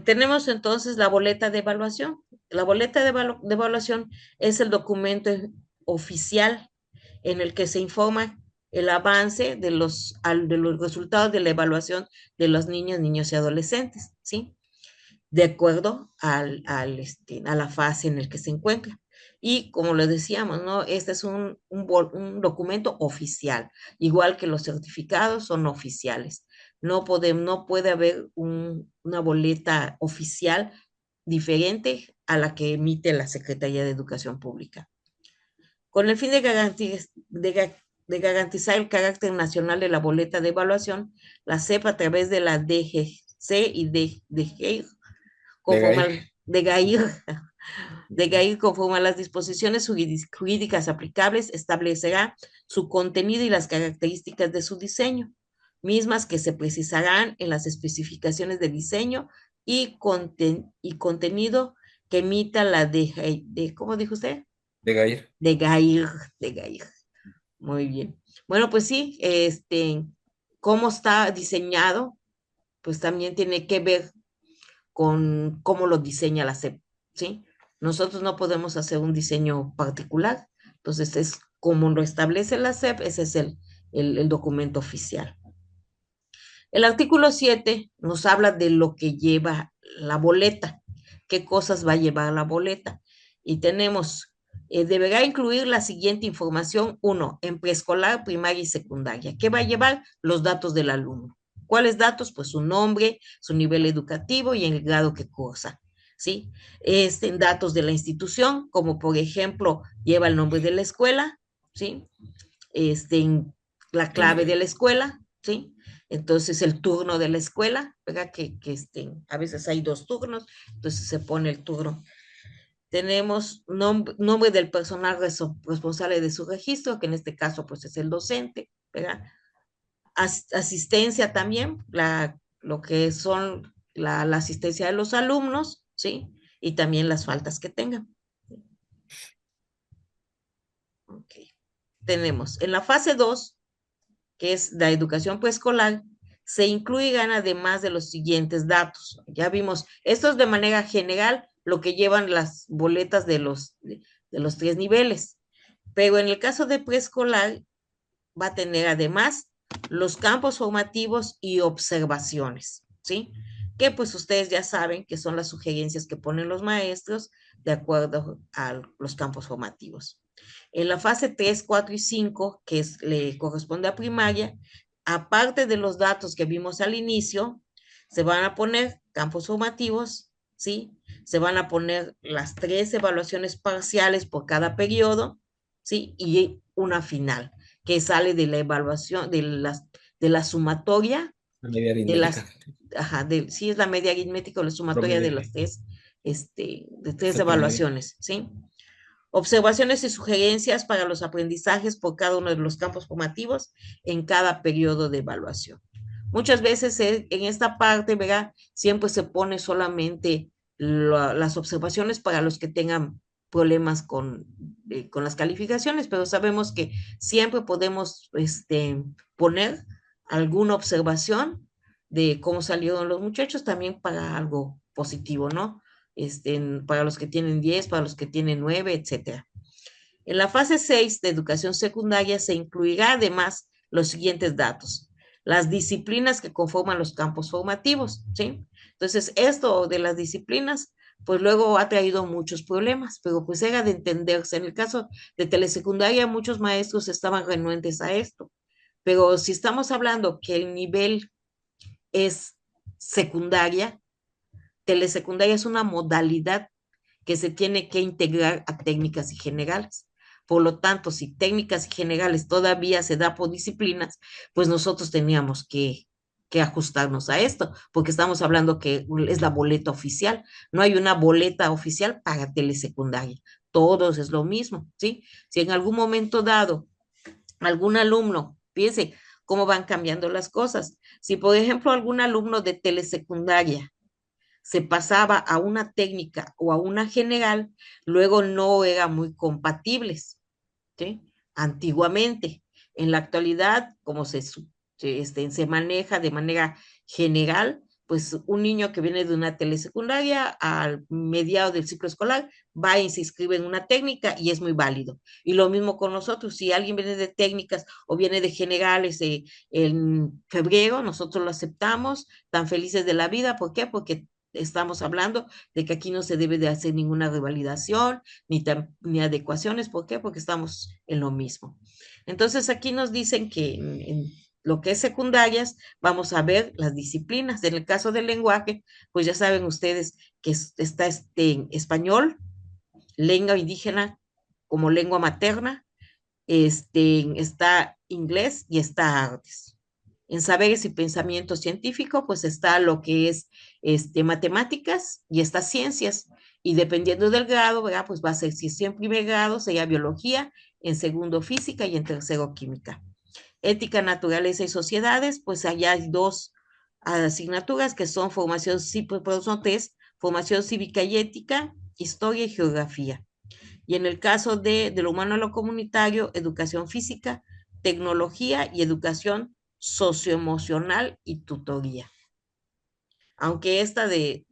Tenemos entonces la boleta de evaluación. La boleta de evaluación es el documento oficial en el que se informa el avance de los resultados de la evaluación de los niños, niños y adolescentes, ¿sí? De acuerdo a la fase en el que se encuentra. Y como le decíamos, ¿no? Este es un documento oficial, igual que los certificados son oficiales. No puede haber una boleta oficial diferente a la que emite la Secretaría de Educación Pública. Con el fin de garantizar el carácter nacional de la boleta de evaluación, la CEP a través de la DGC y DGI De conforme Gair, al, de GAIR, conforme a las disposiciones jurídicas aplicables, establecerá su contenido y las características de su diseño, mismas que se precisarán en las especificaciones de diseño y contenido que emita la ¿cómo dijo usted? de Gair. De GAIR, de GAIR. Muy bien. Bueno, pues sí, cómo está diseñado, pues también tiene que ver con cómo lo diseña la SEP, ¿sí? Nosotros no podemos hacer un diseño particular, entonces es como lo establece la SEP, ese es el documento oficial. El artículo 7 nos habla de lo que lleva la boleta, qué cosas va a llevar la boleta. Y tenemos, deberá incluir la siguiente información. Uno, en preescolar, primaria y secundaria. ¿Qué va a llevar? Los datos del alumno. ¿Cuáles datos? Pues su nombre, su nivel educativo y el grado que cursa. ¿Sí? Datos de la institución, como por ejemplo, lleva el nombre de la escuela, ¿sí? La clave de la escuela, ¿sí? Entonces el turno de la escuela, ¿verdad? A veces hay dos turnos, entonces se pone el turno. Tenemos nombre del personal responsable de su registro, que en este caso pues es el docente, ¿verdad? Asistencia también, lo que son la asistencia de los alumnos, ¿sí? Y también las faltas que tengan. Ok. Tenemos en la fase 2, que es la educación preescolar, se incluirán además de los siguientes datos. Ya vimos, esto es de manera general lo que llevan las boletas de los tres niveles, pero en el caso de preescolar va a tener además los campos formativos y observaciones, ¿sí? Que pues ustedes ya saben que son las sugerencias que ponen los maestros de acuerdo a los campos formativos. En la fase 3, 4 y 5, le corresponde a primaria, aparte de los datos que vimos al inicio, se van a poner campos formativos, ¿sí? Se van a poner las 3 evaluaciones parciales por cada periodo, ¿sí? Y una final, que sale de la evaluación, de la sumatoria, La media de aritmética. las, ajá, sí es la media aritmética o la sumatoria de Promedio. las tres, de Es tres el promedio. evaluaciones, ¿sí? Observaciones y sugerencias para los aprendizajes por cada uno de los campos formativos en cada periodo de evaluación. Muchas veces en esta parte, ¿verdad? Siempre se pone solamente las observaciones para los que tengan problemas con las calificaciones, pero sabemos que siempre podemos poner alguna observación de cómo salieron los muchachos también para algo positivo, ¿no? Para los que tienen 10, para los que tienen 9, etcétera. En la fase 6 de educación secundaria se incluirá además los siguientes datos. Las disciplinas que conforman los campos formativos, ¿sí? Entonces, esto de las disciplinas, pues luego ha traído muchos problemas, pero pues era de entenderse. En el caso de telesecundaria, muchos maestros estaban renuentes a esto, pero si estamos hablando que el nivel es secundaria, telesecundaria es una modalidad que se tiene que integrar a técnicas y generales. Por lo tanto, si técnicas y generales todavía se da por disciplinas, pues nosotros teníamos que ajustarnos a esto, porque estamos hablando que es la boleta oficial. No hay una boleta oficial para telesecundaria. Todos es lo mismo, ¿sí? Si en algún momento dado algún alumno, fíjense cómo van cambiando las cosas. Si, por ejemplo, algún alumno de telesecundaria se pasaba a una técnica o a una general, luego no eran muy compatibles, ¿sí? Antiguamente. En la actualidad, como se maneja de manera general, pues un niño que viene de una telesecundaria al mediado del ciclo escolar va y se inscribe en una técnica y es muy válido. Y lo mismo con nosotros, si alguien viene de técnicas o viene de generales en febrero, nosotros lo aceptamos, tan felices de la vida. ¿Por qué? Porque estamos hablando de que aquí no se debe de hacer ninguna revalidación, ni adecuaciones. ¿Por qué? Porque estamos en lo mismo. Entonces aquí nos dicen que en lo que es secundarias vamos a ver las disciplinas. En el caso del lenguaje, pues ya saben ustedes que está en español, lengua indígena como lengua materna, está inglés y está artes. En saberes y pensamiento científico, pues está lo que es matemáticas y estas ciencias. Y dependiendo del grado, ¿verdad? Pues va a ser, si es en primer grado, sería biología, en segundo física y en tercero química. Ética, naturaleza y sociedades, pues allá hay dos asignaturas que son formación, pues son tres, formación cívica y ética, historia y geografía. Y en el caso de lo humano a lo comunitario, educación física, tecnología y educación socioemocional y tutoría. Aunque esta de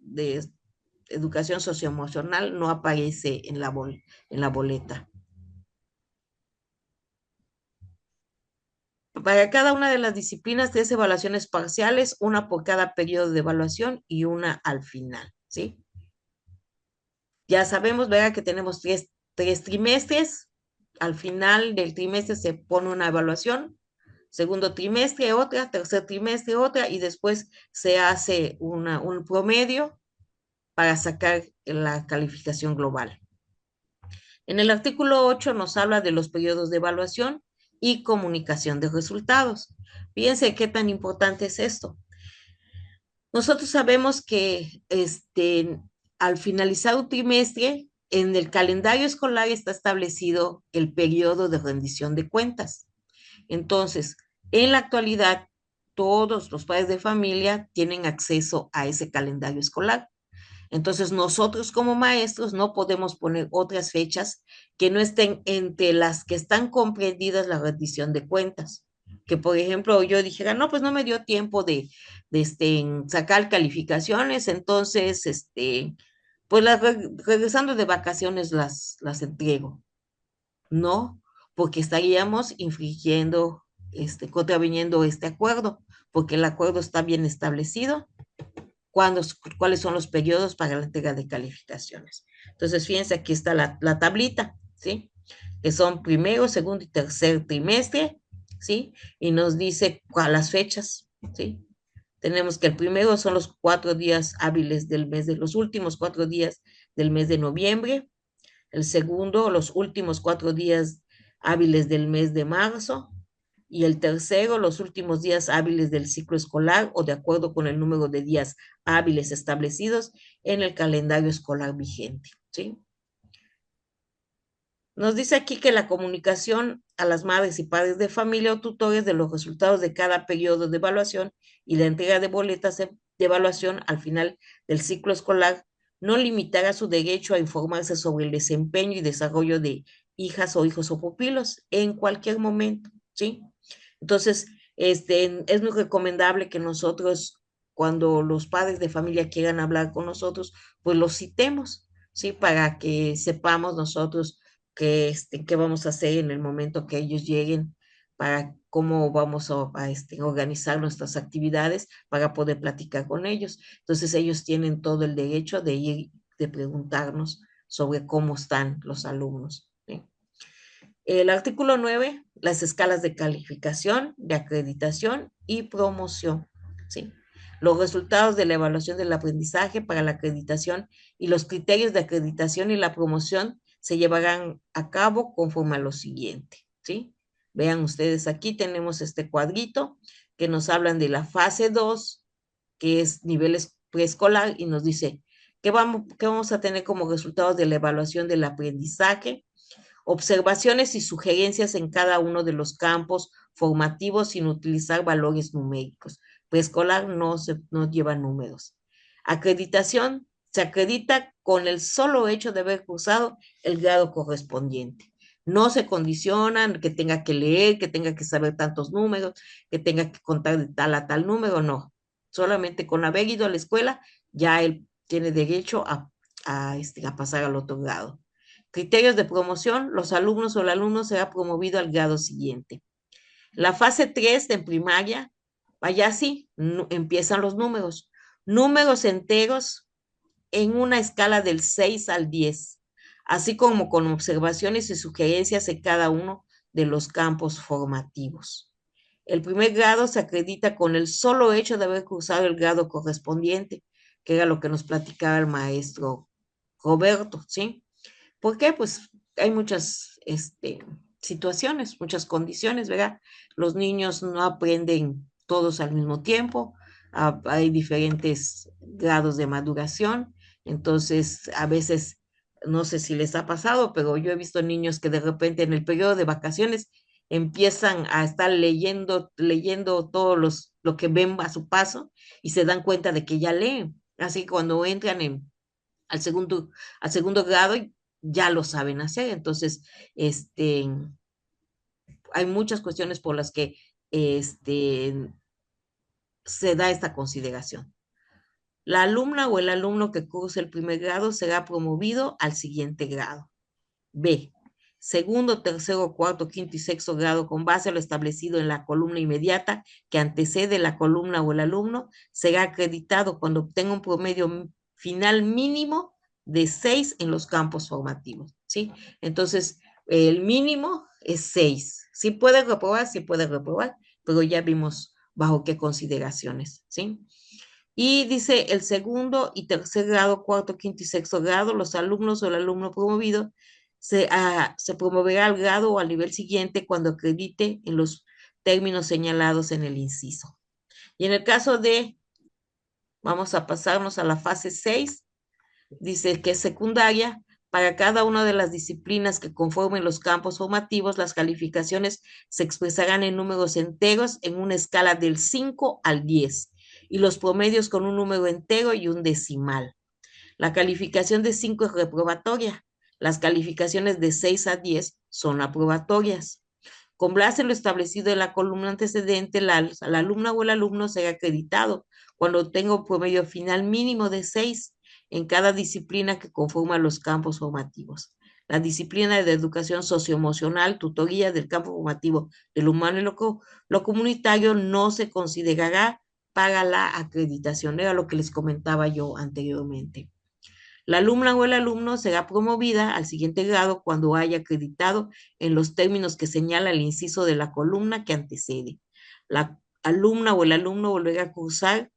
educación socioemocional no aparece en la boleta. Para cada una de las disciplinas, tres evaluaciones parciales, una por cada periodo de evaluación y una al final, ¿sí? Ya sabemos, ¿verdad? Que tenemos tres trimestres. Al final del trimestre se pone una evaluación, segundo trimestre otra, tercer trimestre otra, y después se hace un promedio para sacar la calificación global. En el artículo 8 nos habla de los periodos de evaluación y comunicación de resultados. Fíjense qué tan importante es esto. Nosotros sabemos que al finalizar un trimestre, en el calendario escolar está establecido el periodo de rendición de cuentas. Entonces, en la actualidad, todos los padres de familia tienen acceso a ese calendario escolar. Entonces, nosotros como maestros no podemos poner otras fechas que no estén entre las que están comprendidas la rendición de cuentas. Que, por ejemplo, yo dijera, no, pues no me dio tiempo de sacar calificaciones, entonces, pues regresando de vacaciones las entrego. No, porque estaríamos infringiendo, contraviniendo este acuerdo, porque el acuerdo está bien establecido cuándo, cuáles son los periodos para la entrega de calificaciones. Entonces, fíjense, aquí está la tablita, ¿sí? Que son primero, segundo y tercer trimestre, ¿sí? Y nos dice las fechas, ¿sí? Tenemos que el primero son los 4 días hábiles del mes los últimos 4 días del mes de noviembre, el segundo, los últimos 4 días hábiles del mes de marzo, y el tercero, los últimos días hábiles del ciclo escolar o de acuerdo con el número de días hábiles establecidos en el calendario escolar vigente, ¿sí? Nos dice aquí que la comunicación a las madres y padres de familia o tutores de los resultados de cada periodo de evaluación y la entrega de boletas de evaluación al final del ciclo escolar no limitará su derecho a informarse sobre el desempeño y desarrollo de hijas o hijos o pupilos en cualquier momento, ¿sí? Entonces, es muy recomendable que nosotros, cuando los padres de familia quieran hablar con nosotros, pues los citemos, ¿sí? Para que sepamos nosotros qué vamos a hacer en el momento que ellos lleguen, para cómo vamos a organizar nuestras actividades para poder platicar con ellos. Entonces, ellos tienen todo el derecho de ir, de preguntarnos sobre cómo están los alumnos, ¿sí? El artículo 9, las escalas de calificación, de acreditación y promoción, ¿sí? Los resultados de la evaluación del aprendizaje para la acreditación y los criterios de acreditación y la promoción se llevarán a cabo conforme a lo siguiente, ¿sí? Vean ustedes, aquí tenemos este cuadrito que nos hablan de la fase 2, que es niveles preescolar, y nos dice qué vamos a tener como resultados de la evaluación del aprendizaje, observaciones y sugerencias en cada uno de los campos formativos sin utilizar valores numéricos. Preescolar no lleva números. Acreditación se acredita con el solo hecho de haber cursado el grado correspondiente. No se condicionan que tenga que leer, que tenga que saber tantos números, que tenga que contar de tal a tal número, no. Solamente con haber ido a la escuela, ya él tiene derecho a pasar al otro grado. Criterios de promoción, los alumnos o el alumno será promovido al grado siguiente. La fase 3 de primaria, vaya así, empiezan los números. Números enteros en una escala del 6 al 10, así como con observaciones y sugerencias en cada uno de los campos formativos. El primer grado se acredita con el solo hecho de haber cursado el grado correspondiente, que era lo que nos platicaba el maestro Roberto, ¿sí? ¿Por qué? Pues hay muchas situaciones, muchas condiciones, ¿verdad? Los niños no aprenden todos al mismo tiempo, hay diferentes grados de maduración, entonces a veces, no sé si les ha pasado, pero yo he visto niños que de repente en el periodo de vacaciones empiezan a estar leyendo lo que ven a su paso y se dan cuenta de que ya leen. Así que cuando entran al segundo, al segundo grado ya lo saben hacer. Entonces, este, hay muchas cuestiones por las que se da esta consideración. La alumna o el alumno que cursa el primer grado será promovido al siguiente grado. B. Segundo, tercero, cuarto, quinto y sexto grado, con base a lo establecido en la columna inmediata que antecede la columna o el alumno, será acreditado cuando obtenga un promedio final mínimo de 6 en los campos formativos, ¿sí? Entonces, el mínimo es 6. Sí puede reprobar, pero ya vimos bajo qué consideraciones, ¿sí? Y dice el segundo y tercer grado, cuarto, quinto y sexto grado, los alumnos o el alumno promovido se promoverá al grado o al nivel siguiente cuando acredite en los términos señalados en el inciso. Y en el caso de, vamos a pasarnos a la fase 6, dice que es secundaria. Para cada una de las disciplinas que conformen los campos formativos, las calificaciones se expresarán en números enteros en una escala del 5 al 10 y los promedios con un número entero y un decimal. La calificación de 5 es reprobatoria. Las calificaciones de 6 a 10 son aprobatorias. Con base en lo establecido en la columna antecedente, la alumna o el alumno será acreditado cuando tenga un promedio final mínimo de 6 en cada disciplina que conforma los campos formativos. La disciplina de educación socioemocional, tutoría del campo formativo del humano y lo comunitario no se considerará para la acreditación. Era lo que les comentaba yo anteriormente. La alumna o el alumno será promovida al siguiente grado cuando haya acreditado en los términos que señala el inciso de la columna que antecede. La alumna o el alumno volverá a cursar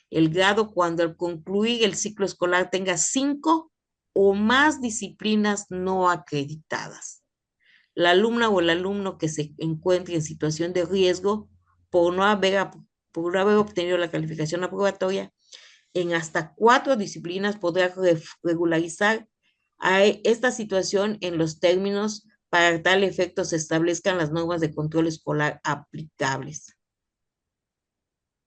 el grado cuando al concluir el ciclo escolar tenga 5 o más disciplinas no acreditadas. La alumna o el alumno que se encuentre en situación de riesgo por no haber, por no haber obtenido la calificación aprobatoria en hasta 4 disciplinas podrá regularizar a esta situación en los términos para tal efecto se establezcan las normas de control escolar aplicables.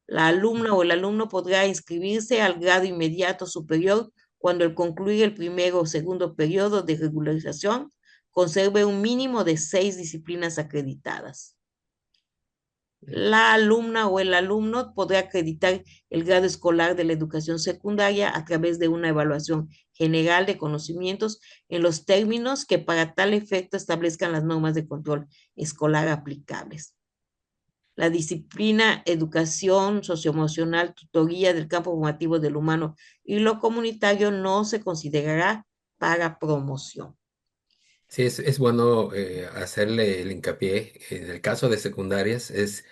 La alumna o el alumno podrá inscribirse al grado inmediato superior cuando al concluir el primero o segundo periodo de regularización conserve un mínimo de 6 disciplinas acreditadas. La alumna o el alumno podrá acreditar el grado escolar de la educación secundaria a través de una evaluación general de conocimientos en los términos que para tal efecto establezcan las normas de control escolar aplicables. La disciplina educación socioemocional, tutoría del campo formativo del humano y lo comunitario no se considerará para promoción. Sí, es bueno hacerle el hincapié. En el caso de secundarias, es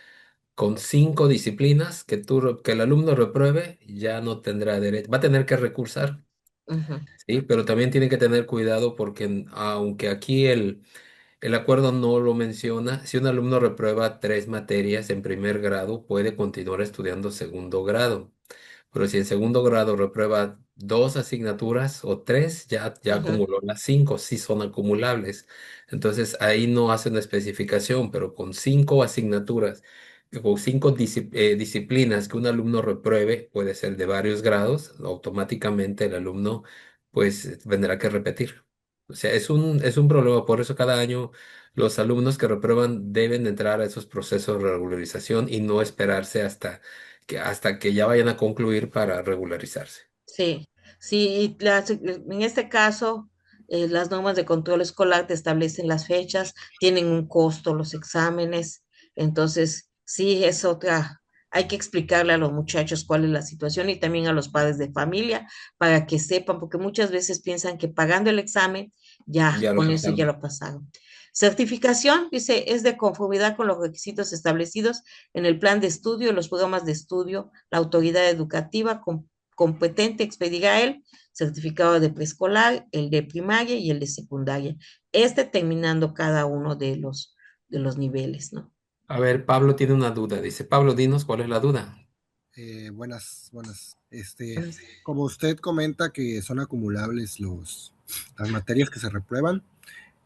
con 5 disciplinas que el alumno repruebe, ya no tendrá derecho, va a tener que recursar, Ujú, ¿sí? Pero también tiene que tener cuidado porque aunque aquí el acuerdo no lo menciona, si un alumno reprueba 3 materias en primer grado, puede continuar estudiando segundo grado. Pero si en segundo grado reprueba 2 asignaturas o 3, ya ujú. acumuló las 5, sí son acumulables. Entonces ahí no hace una especificación, pero con 5 asignaturas o disciplinas que un alumno repruebe, puede ser de varios grados, automáticamente el alumno pues tendrá que repetir. O sea, es un problema, por eso cada año los alumnos que reprueban deben entrar a esos procesos de regularización y no esperarse hasta que ya vayan a concluir para regularizarse. Sí, sí, en este caso, las normas de control escolar te establecen las fechas, tienen un costo los exámenes, entonces sí es otra, hay que explicarle a los muchachos cuál es la situación y también a los padres de familia para que sepan, porque muchas veces piensan que pagando el examen, ya Ya lo con eso ya pasaron. lo pasaron. Certificación, dice, es de conformidad con los requisitos establecidos en el plan de estudio, los programas de estudio, la autoridad educativa competente expedirá el certificado de preescolar, el de primaria y el de secundaria, terminando cada uno de los niveles, ¿no? A ver, Pablo tiene una duda. Dice, Pablo, dinos cuál es la duda. Buenas, buenas. Como usted comenta que son acumulables las materias que se reprueban,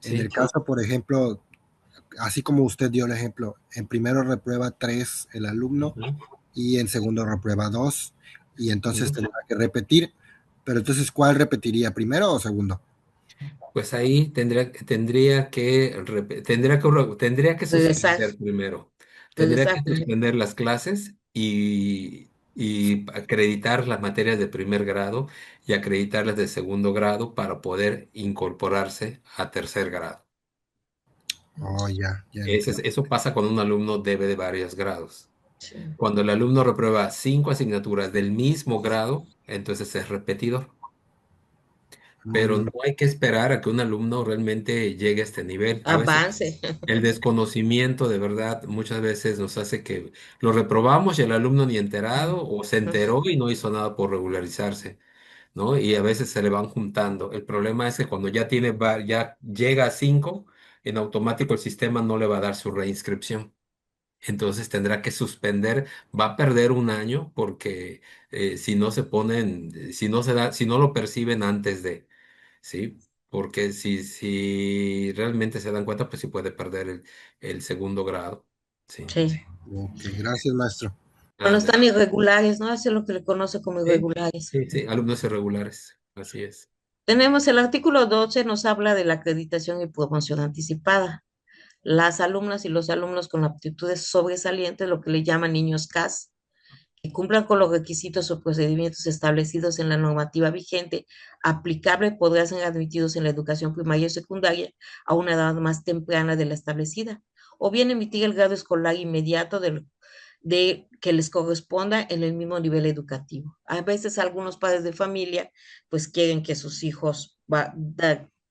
en el Sí. caso, por ejemplo, así como usted dio el ejemplo, en primero reprueba 3 el alumno Ujú, y en segundo reprueba 2 y entonces ujú. tendrá que repetir, pero entonces, ¿cuál repetiría, primero o segundo? Pues ahí tendría que Regresar, suspender primero. Tendría que regresar primero. suspender las clases y acreditar las materias de primer grado y acreditar las de segundo grado para poder incorporarse a tercer grado. Oh, ya, ya entiendo. Eso pasa cuando un alumno debe de varios grados. Sí, Cuando el alumno reprueba 5 asignaturas del mismo grado, entonces es repetidor. Pero Mm, no hay que esperar a que un alumno realmente llegue a este nivel. A veces avance. el desconocimiento de verdad muchas veces nos hace que lo reprobamos y el alumno ni enterado o se enteró y no hizo nada por regularizarse, ¿no? Y a veces se le van juntando. El problema es que cuando ya llega a 5, en automático el sistema no le va a dar su reinscripción. Entonces tendrá que suspender, va a perder un año porque si no se ponen, si no se da, si no lo perciben antes de, ¿sí? Porque si realmente se dan cuenta, pues sí puede perder el segundo grado, ¿sí? Sí. ok, gracias, maestro. Cuando Ándale. están irregulares, ¿no? Eso es lo que le conoce como Sí, irregulares. sí, sí, alumnos irregulares, así es. Tenemos el artículo 12, nos habla de la acreditación y promoción anticipada. Las alumnas y los alumnos con aptitudes sobresalientes, lo que le llaman niños CAS, que cumplan con los requisitos o procedimientos establecidos en la normativa vigente aplicable, podrán ser admitidos en la educación primaria y secundaria a una edad más temprana de la establecida, o bien emitir el grado escolar inmediato de que les corresponda en el mismo nivel educativo. A veces algunos padres de familia pues quieren que sus hijos,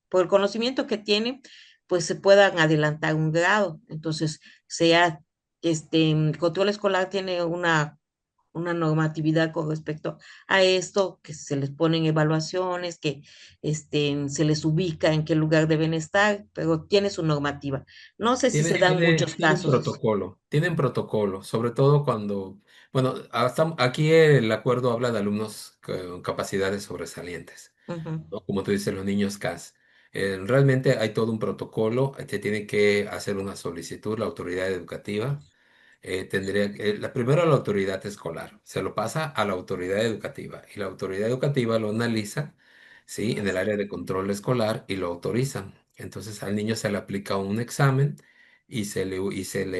por el conocimiento que tienen, pues se puedan adelantar un grado. Entonces, sea, el control escolar tiene una normatividad con respecto a esto, que se les ponen evaluaciones, que se les ubica en qué lugar deben estar, pero tiene su normativa. No sé si se dan muchos casos. Tienen protocolo, sobre todo cuando, bueno, hasta aquí el acuerdo habla de alumnos con capacidades sobresalientes, Ujú. ¿no? Como tú dices, los niños CAS. Realmente hay todo un protocolo, te tiene que hacer una solicitud la autoridad educativa. Primero a la autoridad escolar, se lo pasa a la autoridad educativa y la autoridad educativa lo analiza, ¿sí? En el área de control escolar y lo autorizan. Entonces al niño se le aplica un examen y se le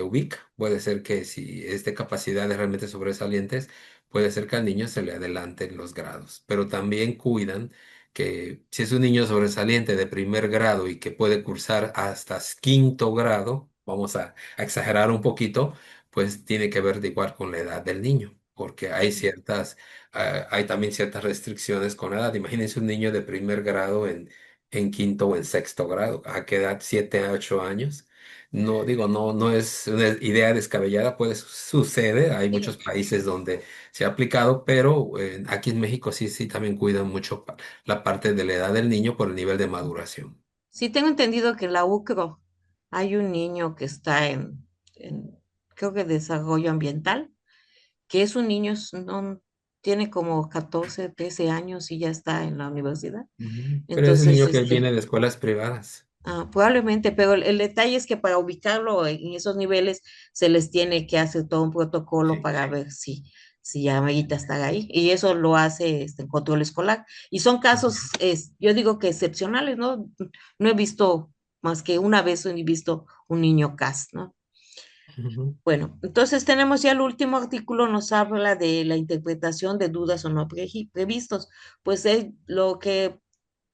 ubica. Puede ser que si es de capacidades realmente sobresalientes, puede ser que al niño se le adelanten los grados, pero también cuidan que si es un niño sobresaliente de primer grado y que puede cursar hasta quinto grado, vamos a exagerar un poquito, pues tiene que ver de igual con la edad del niño, porque hay también ciertas restricciones con la edad. Imagínense un niño de primer grado en quinto o en sexto grado, ¿a qué edad? 7 a 8 años. No digo, no es una idea descabellada, pues sucede, hay muchos países donde se ha aplicado, pero aquí en México sí, sí también cuidan mucho la parte de la edad del niño por el nivel de maduración. Sí, tengo entendido que en la UCRO hay un niño que está creo que desarrollo ambiental, que es un niño, no, tiene como 14, 13 años y ya está en la universidad. Ujú. Pero es el Entonces, niño que viene de escuelas privadas. Probablemente, pero el detalle es que para ubicarlo en esos niveles se les tiene que hacer todo un protocolo Sí. para ver si ya amerita estar ahí. Y eso lo hace el control escolar. Y son casos, yo digo que excepcionales, ¿no? No he visto más que una vez he visto un niño CAS, ¿no? Ujú. Bueno, entonces tenemos ya el último artículo, nos habla de la interpretación de dudas o no previstos. Pues es lo que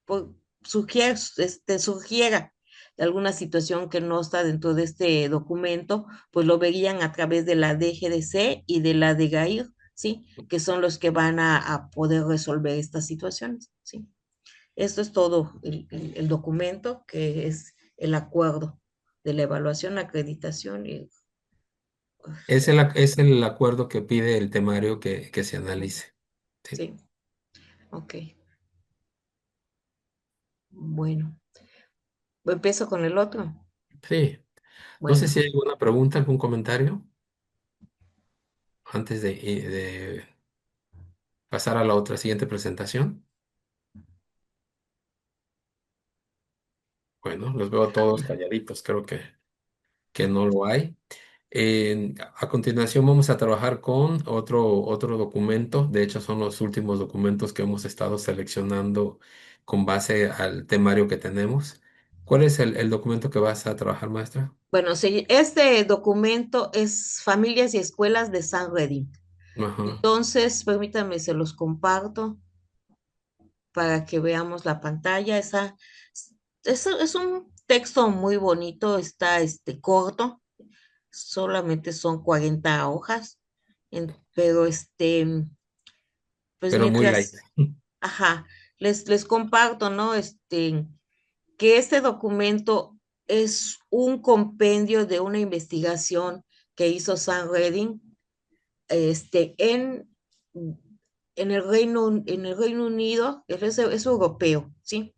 pues, surgiera de alguna situación que no está dentro de este documento, pues lo verían a través de la DGDC y de la DGAIR, ¿sí? Que son los que van a poder resolver estas situaciones, ¿sí? Esto es todo el documento, que es el acuerdo de la evaluación, acreditación y... Es el acuerdo que pide el temario que se analice. Sí. Sí, ok. Bueno, empiezo con el otro. Sí. No sé Bueno, si hay alguna pregunta, algún comentario antes de pasar a la otra siguiente presentación. Bueno, los veo a todos calladitos, creo que no lo hay. A continuación vamos a trabajar con otro documento. De hecho, son los últimos documentos que hemos estado seleccionando con base al temario que tenemos. ¿Cuál es el documento que vas a trabajar, maestra? bueno, sí, este documento es Familias y Escuelas de San Redín. Ajá, Entonces, permítanme, se los comparto para que veamos la pantalla. Es un texto muy bonito, está corto, solamente son 40 hojas, pero pues pero muy light. mientras, ajá, les comparto, ¿no? Que este documento es un compendio de una investigación que hizo Sam Redding este, en, en el Reino Unido, es europeo, ¿sí?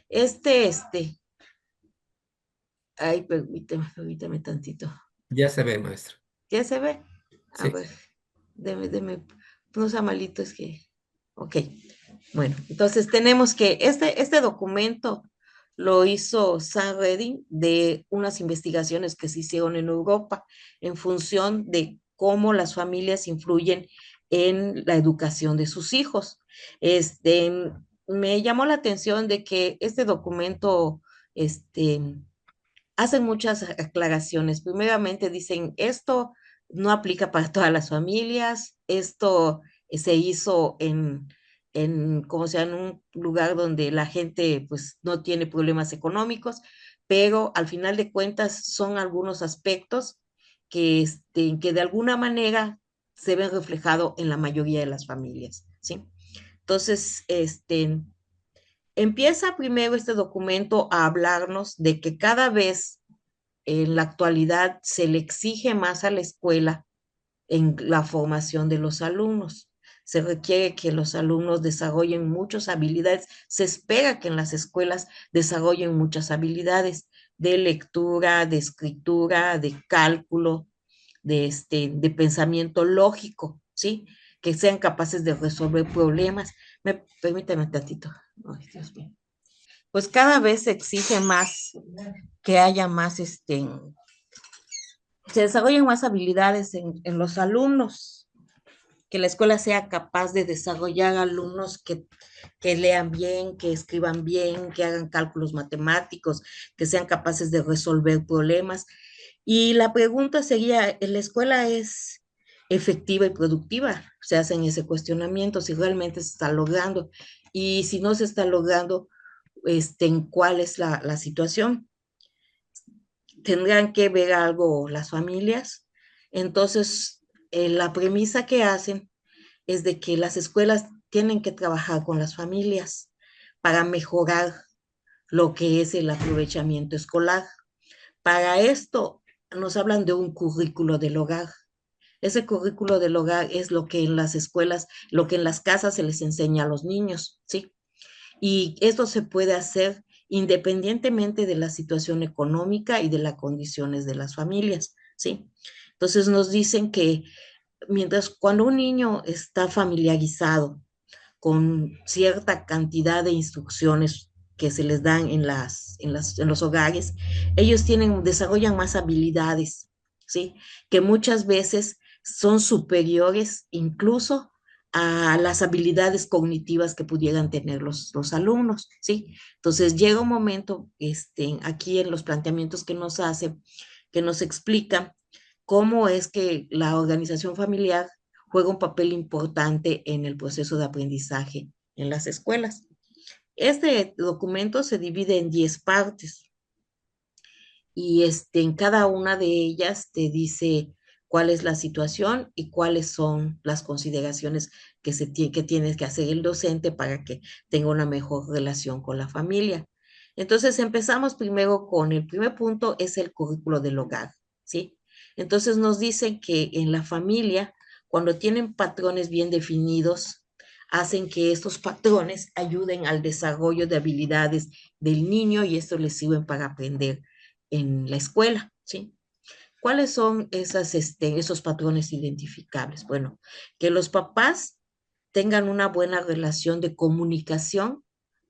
Este, este, ay, permíteme tantito. Ya se ve, maestra. ¿Ya se ve? A Sí. ver, deme, no sea malito, es que, ok. Bueno, entonces tenemos que este documento lo hizo Sam Redding de unas investigaciones que se hicieron en Europa en función de cómo las familias influyen en la educación de sus hijos. Me llamó la atención de que este documento, este, hacen muchas aclaraciones. Primeramente dicen, esto no aplica para todas las familias, esto se hizo como sea, en un lugar donde la gente pues no tiene problemas económicos, pero al final de cuentas son algunos aspectos que de alguna manera se ven reflejados en la mayoría de las familias, ¿sí? Entonces, empieza primero este documento a hablarnos de que cada vez en la actualidad se le exige más a la escuela en la formación de los alumnos. Se requiere que los alumnos desarrollen muchas habilidades. Se espera que en las escuelas desarrollen muchas habilidades de lectura, de escritura, de cálculo, de pensamiento lógico, ¿sí? Que sean capaces de resolver problemas. Permítame un tantito. Ay, Dios mío. Pues cada vez se exige más que haya más se desarrollen más habilidades en los alumnos, que la escuela sea capaz de desarrollar alumnos que lean bien, que escriban bien, que hagan cálculos matemáticos, que sean capaces de resolver problemas. Y la pregunta sería, ¿la escuela es efectiva y productiva? Se hacen ese cuestionamiento, si realmente se está logrando. Y si no se está logrando, ¿en cuál es la situación? Tendrán que ver algo las familias. Entonces, la premisa que hacen es de que las escuelas tienen que trabajar con las familias para mejorar lo que es el aprovechamiento escolar. Para esto nos hablan de un currículo del hogar. Ese currículo del hogar es lo que en las escuelas, lo que en las casas se les enseña a los niños, ¿sí? Y esto se puede hacer independientemente de la situación económica y de las condiciones de las familias, ¿sí? Entonces nos dicen que mientras cuando un niño está familiarizado con cierta cantidad de instrucciones que se les dan en los hogares, ellos desarrollan más habilidades, ¿sí? Que muchas veces son superiores incluso a las habilidades cognitivas que pudieran tener los alumnos, ¿sí? Entonces llega un momento aquí en los planteamientos que nos hace, que nos explica cómo es que la organización familiar juega un papel importante en el proceso de aprendizaje en las escuelas. Este documento se divide en 10 partes y en cada una de ellas te dice cuál es la situación y cuáles son las consideraciones que tienes que hacer el docente para que tenga una mejor relación con la familia. Entonces empezamos primero con el primer punto, es el currículo del hogar, ¿sí? Entonces nos dicen que en la familia, cuando tienen patrones bien definidos, hacen que estos patrones ayuden al desarrollo de habilidades del niño y esto les sirve para aprender en la escuela, ¿sí? ¿Cuáles son esos patrones identificables? Bueno, que los papás tengan una buena relación de comunicación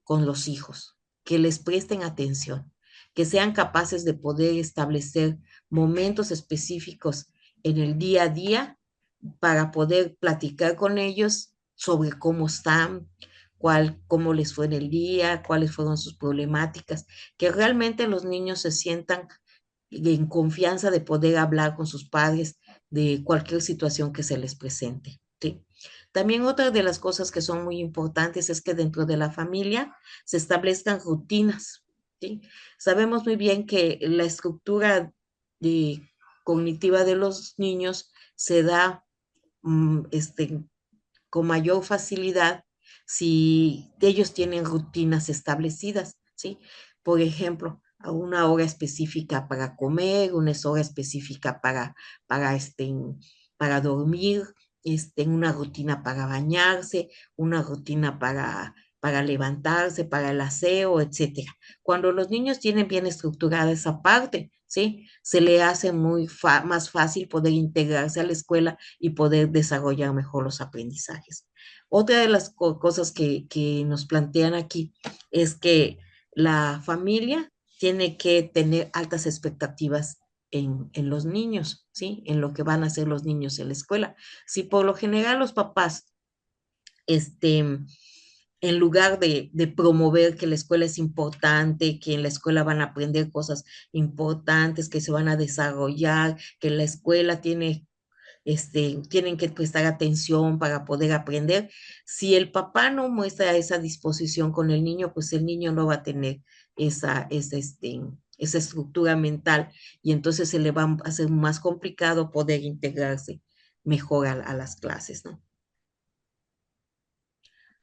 con los hijos, que les presten atención, que sean capaces de poder establecer momentos específicos en el día a día para poder platicar con ellos sobre cómo están, cómo les fue en el día, cuáles fueron sus problemáticas, que realmente los niños se sientan en confianza de poder hablar con sus padres de cualquier situación que se les presente. ¿Sí? También otra de las cosas que son muy importantes es que dentro de la familia se establezcan rutinas. ¿Sí? Sabemos muy bien que la estructura cognitiva de los niños se da con mayor facilidad si ellos tienen rutinas establecidas, ¿sí? Por ejemplo, a una hora específica para comer, una hora específica para dormir, una rutina para bañarse, una rutina para levantarse, para el aseo, etcétera. Cuando los niños tienen bien estructurada esa parte, ¿sí? Se le hace más fácil poder integrarse a la escuela y poder desarrollar mejor los aprendizajes. Otra de las cosas que nos plantean aquí es que la familia tiene que tener altas expectativas en los niños, ¿sí? En lo que van a hacer los niños en la escuela. Si por lo general los papás, en lugar de promover que la escuela es importante, que en la escuela van a aprender cosas importantes, que se van a desarrollar, que la escuela tienen que prestar atención para poder aprender. Si el papá no muestra esa disposición con el niño, pues el niño no va a tener esa estructura mental y entonces se le va a hacer más complicado poder integrarse mejor a las clases, ¿no?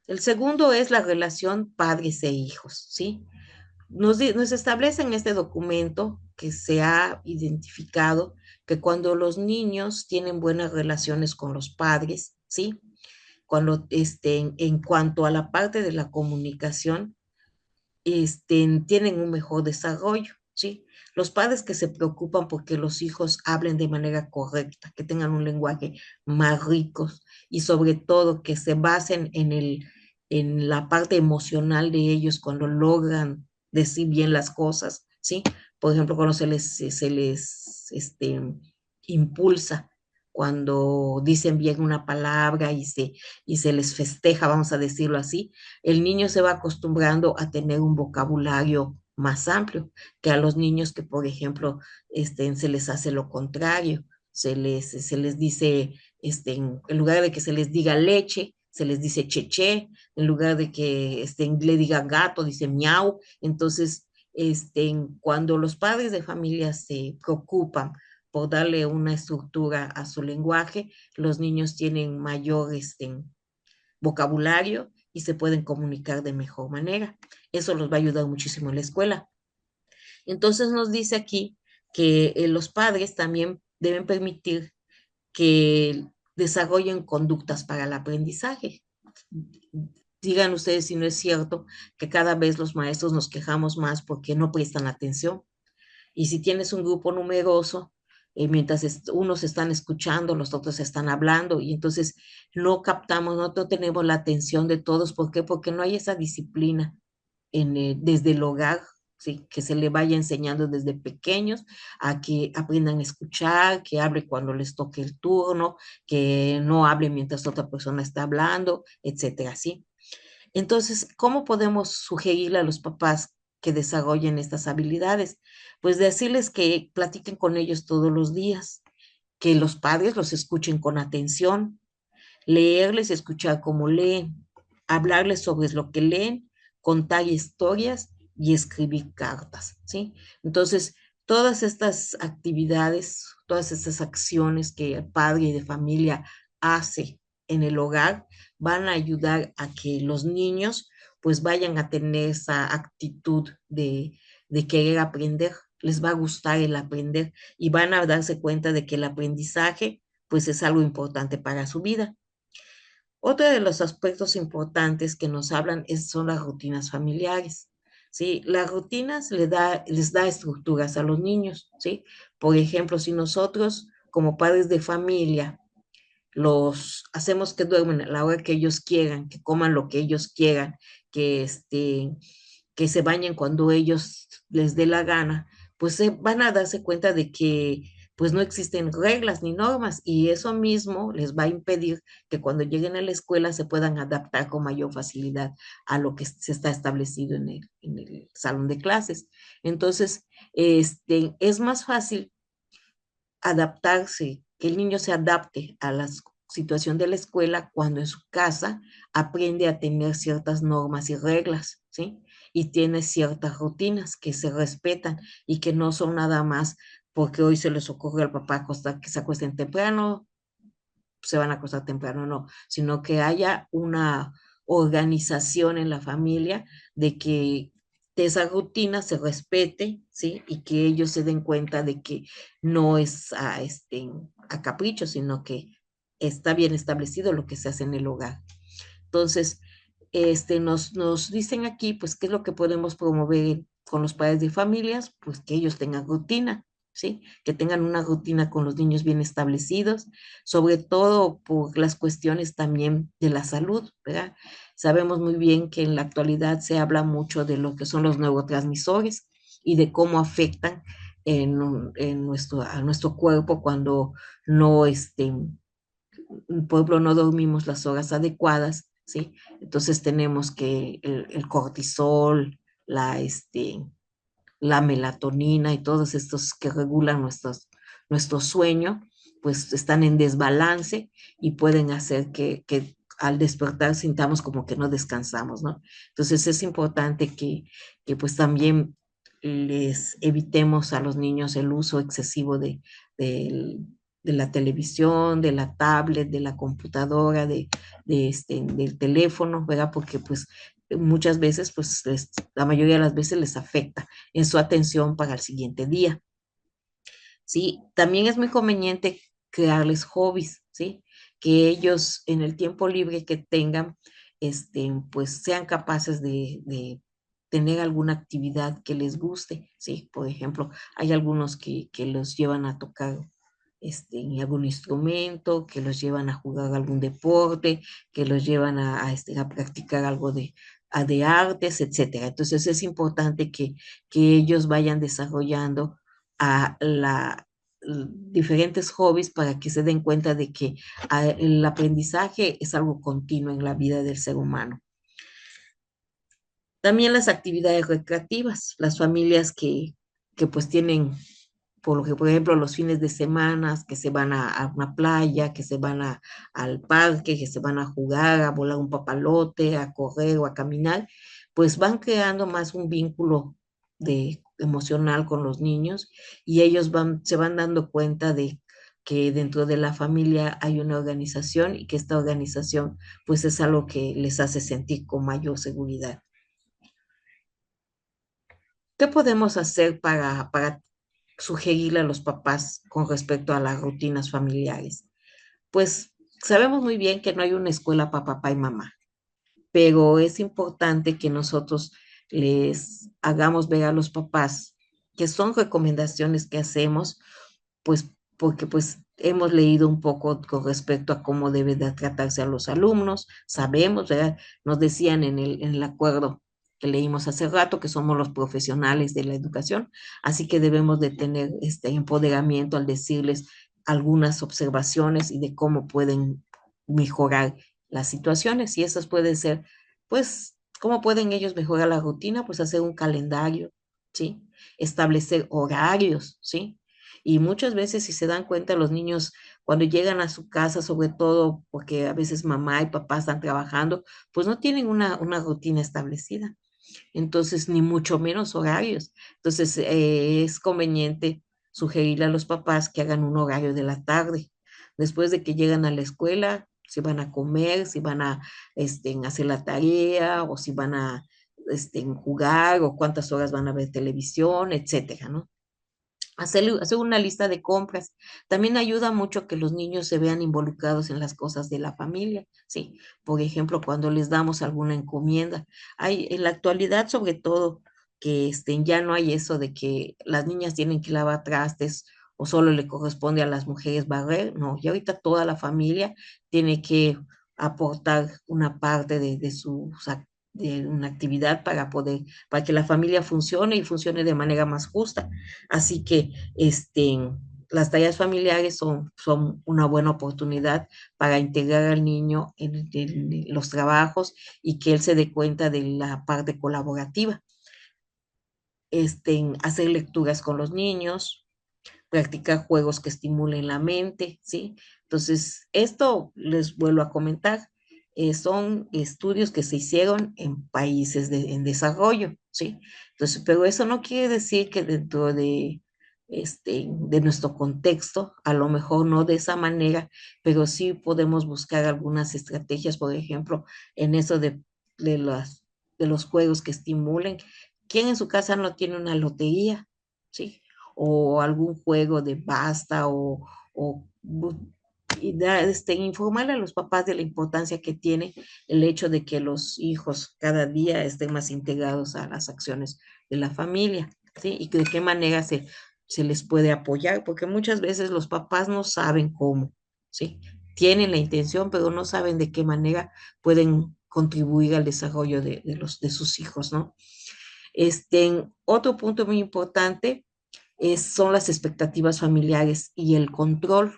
El segundo es la relación padres e hijos, ¿sí? Nos establece en este documento que se ha identificado que cuando los niños tienen buenas relaciones con los padres, ¿sí? Cuando en cuanto a la parte de la comunicación, tienen un mejor desarrollo, ¿sí? Los padres que se preocupan porque los hijos hablen de manera correcta, que tengan un lenguaje más rico y sobre todo que se basen en la parte emocional de ellos cuando logran decir bien las cosas, ¿sí? Por ejemplo, cuando se les impulsa, cuando dicen bien una palabra y se les festeja, vamos a decirlo así, el niño se va acostumbrando a tener un vocabulario más amplio que a los niños que, por ejemplo, se les hace lo contrario, se les dice, en lugar de que se les diga leche, se les dice cheche, en lugar de que le digan gato, dice miau. Entonces, cuando los padres de familia se preocupan por darle una estructura a su lenguaje, los niños tienen mayor vocabulario y se pueden comunicar de mejor manera. Eso los va a ayudar muchísimo en la escuela. Entonces nos dice aquí que los padres también deben permitir que desarrollen conductas para el aprendizaje. Digan ustedes si no es cierto que cada vez los maestros nos quejamos más porque no prestan atención. Y si tienes un grupo numeroso, mientras unos están escuchando, los otros están hablando, y entonces no captamos, no tenemos la atención de todos. ¿Por qué? Porque no hay esa disciplina desde el hogar, ¿sí? Que se le vaya enseñando desde pequeños a que aprendan a escuchar, que hable cuando les toque el turno, que no hable mientras otra persona está hablando, etcétera, ¿sí? Entonces, ¿cómo podemos sugerirle a los papás que desarrollen estas habilidades? Pues decirles que platiquen con ellos todos los días, que los padres los escuchen con atención, leerles y escuchar cómo leen, hablarles sobre lo que leen, contar historias y escribir cartas, ¿sí? Entonces, todas estas actividades, todas estas acciones que el padre de familia hace en el hogar van a ayudar a que los niños pues vayan a tener esa actitud de querer aprender, les va a gustar el aprender y van a darse cuenta de que el aprendizaje pues es algo importante para su vida. Otro de los aspectos importantes que nos hablan son las rutinas familiares. ¿Sí? Las rutinas les da estructuras a los niños. ¿Sí? Por ejemplo, si nosotros como padres de familia los hacemos que duermen a la hora que ellos quieran, que coman lo que ellos quieran, que, que se bañen cuando ellos les dé la gana, pues van a darse cuenta de que pues no existen reglas ni normas y eso mismo les va a impedir que cuando lleguen a la escuela se puedan adaptar con mayor facilidad a lo que se está establecido en el salón de clases. Entonces, es más fácil adaptarse, que el niño se adapte a la situación de la escuela cuando en su casa aprende a tener ciertas normas y reglas, ¿sí? Y tiene ciertas rutinas que se respetan y que no son nada más porque hoy se les ocurre al papá acostar, que se acuesten temprano, se van a acostar temprano, no, sino que haya una organización en la familia de que de esa rutina se respete, ¿sí? Y que ellos se den cuenta de que no es a capricho, sino que está bien establecido lo que se hace en el hogar. Entonces, nos dicen aquí, pues, qué es lo que podemos promover con los padres de familias, pues que ellos tengan rutina, ¿sí? Que tengan una rutina con los niños bien establecidos, sobre todo por las cuestiones también de la salud, ¿verdad? Sabemos muy bien que en la actualidad se habla mucho de lo que son los neurotransmisores y de cómo afectan a nuestro cuerpo cuando no, por ejemplo, no dormimos las horas adecuadas, ¿sí? Entonces tenemos que el cortisol, la melatonina y todos estos que regulan nuestro sueño, pues están en desbalance y pueden hacer que al despertar sintamos como que no descansamos, ¿no? Entonces es importante que pues también les evitemos a los niños el uso excesivo de, de la televisión, de la tablet, de la computadora, del teléfono, ¿verdad? Porque pues muchas veces, pues la mayoría de las veces les afecta en su atención para el siguiente día. ¿Sí? También es muy conveniente crearles hobbies, ¿sí? Que ellos en el tiempo libre que tengan, pues sean capaces de tener alguna actividad que les guste, ¿sí? Por ejemplo, hay algunos que los llevan a tocar en algún instrumento, que los llevan a jugar algún deporte, que los llevan a practicar algo de artes, etcétera. Entonces es importante que ellos vayan desarrollando a diferentes hobbies para que se den cuenta de que el aprendizaje es algo continuo en la vida del ser humano. También las actividades recreativas, las familias que pues tienen, por lo que, por ejemplo, los fines de semana, que se van a una playa, que se van al parque, que se van a jugar, a volar un papalote, a correr o a caminar, pues van creando más un vínculo emocional con los niños y ellos se van dando cuenta de que dentro de la familia hay una organización y que esta organización pues es algo que les hace sentir con mayor seguridad. ¿Qué podemos hacer para sugerirle a los papás con respecto a las rutinas familiares? Pues sabemos muy bien que no hay una escuela para papá y mamá, pero es importante que nosotros les hagamos ver a los papás que son recomendaciones que hacemos, pues porque pues hemos leído un poco con respecto a cómo debe de tratarse a los alumnos, sabemos, ¿verdad? Nos decían en el acuerdo que leímos hace rato, que somos los profesionales de la educación, así que debemos de tener este empoderamiento al decirles algunas observaciones y de cómo pueden mejorar las situaciones, y esas pueden ser, pues, cómo pueden ellos mejorar la rutina, pues hacer un calendario, ¿sí? Establecer horarios, ¿sí? Y muchas veces, si se dan cuenta, los niños cuando llegan a su casa, sobre todo porque a veces mamá y papá están trabajando, pues no tienen una rutina establecida, entonces ni mucho menos horarios. Entonces es conveniente sugerirle a los papás que hagan un horario de la tarde, después de que llegan a la escuela, si van a comer, si van a hacer la tarea o si van a jugar o cuántas horas van a ver televisión, etcétera, ¿no? Hacer una lista de compras. También ayuda mucho que los niños se vean involucrados en las cosas de la familia, ¿sí? Por ejemplo, cuando les damos alguna encomienda. Hay en la actualidad, sobre todo, que ya no hay eso de que las niñas tienen que lavar trastes o solo le corresponde a las mujeres barrer. No, y ahorita toda la familia tiene que aportar una parte de su de una actividad para que la familia funcione y funcione de manera más justa. Así que las tareas familiares son una buena oportunidad para integrar al niño en los trabajos y que él se dé cuenta de la parte colaborativa. Hacer lecturas con los niños, practicar juegos que estimulen la mente, ¿sí? Entonces, esto les vuelvo a comentar, son estudios que se hicieron en países en desarrollo, ¿sí? Entonces, pero eso no quiere decir que dentro de nuestro contexto, a lo mejor no de esa manera, pero sí podemos buscar algunas estrategias, por ejemplo, en eso de, las, de los juegos que estimulen. ¿Quién en su casa no tiene una lotería? ¿Sí? O algún juego de basta o informar a los papás de la importancia que tiene el hecho de que los hijos cada día estén más integrados a las acciones de la familia, ¿sí? Y de qué manera se les puede apoyar, porque muchas veces los papás no saben cómo, ¿sí? Tienen la intención, pero no saben de qué manera pueden contribuir al desarrollo de sus hijos, ¿no? Otro punto muy importante son las expectativas familiares y el control,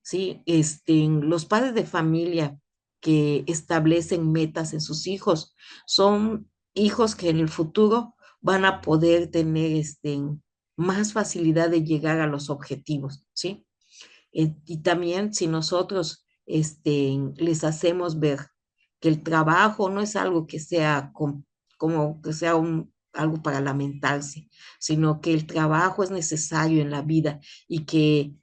¿sí? Los padres de familia que establecen metas en sus hijos son hijos que en el futuro van a poder tener más facilidad de llegar a los objetivos, ¿sí? Y también si nosotros les hacemos ver que el trabajo no es algo que sea como que sea algo para lamentarse, sino que el trabajo es necesario en la vida y que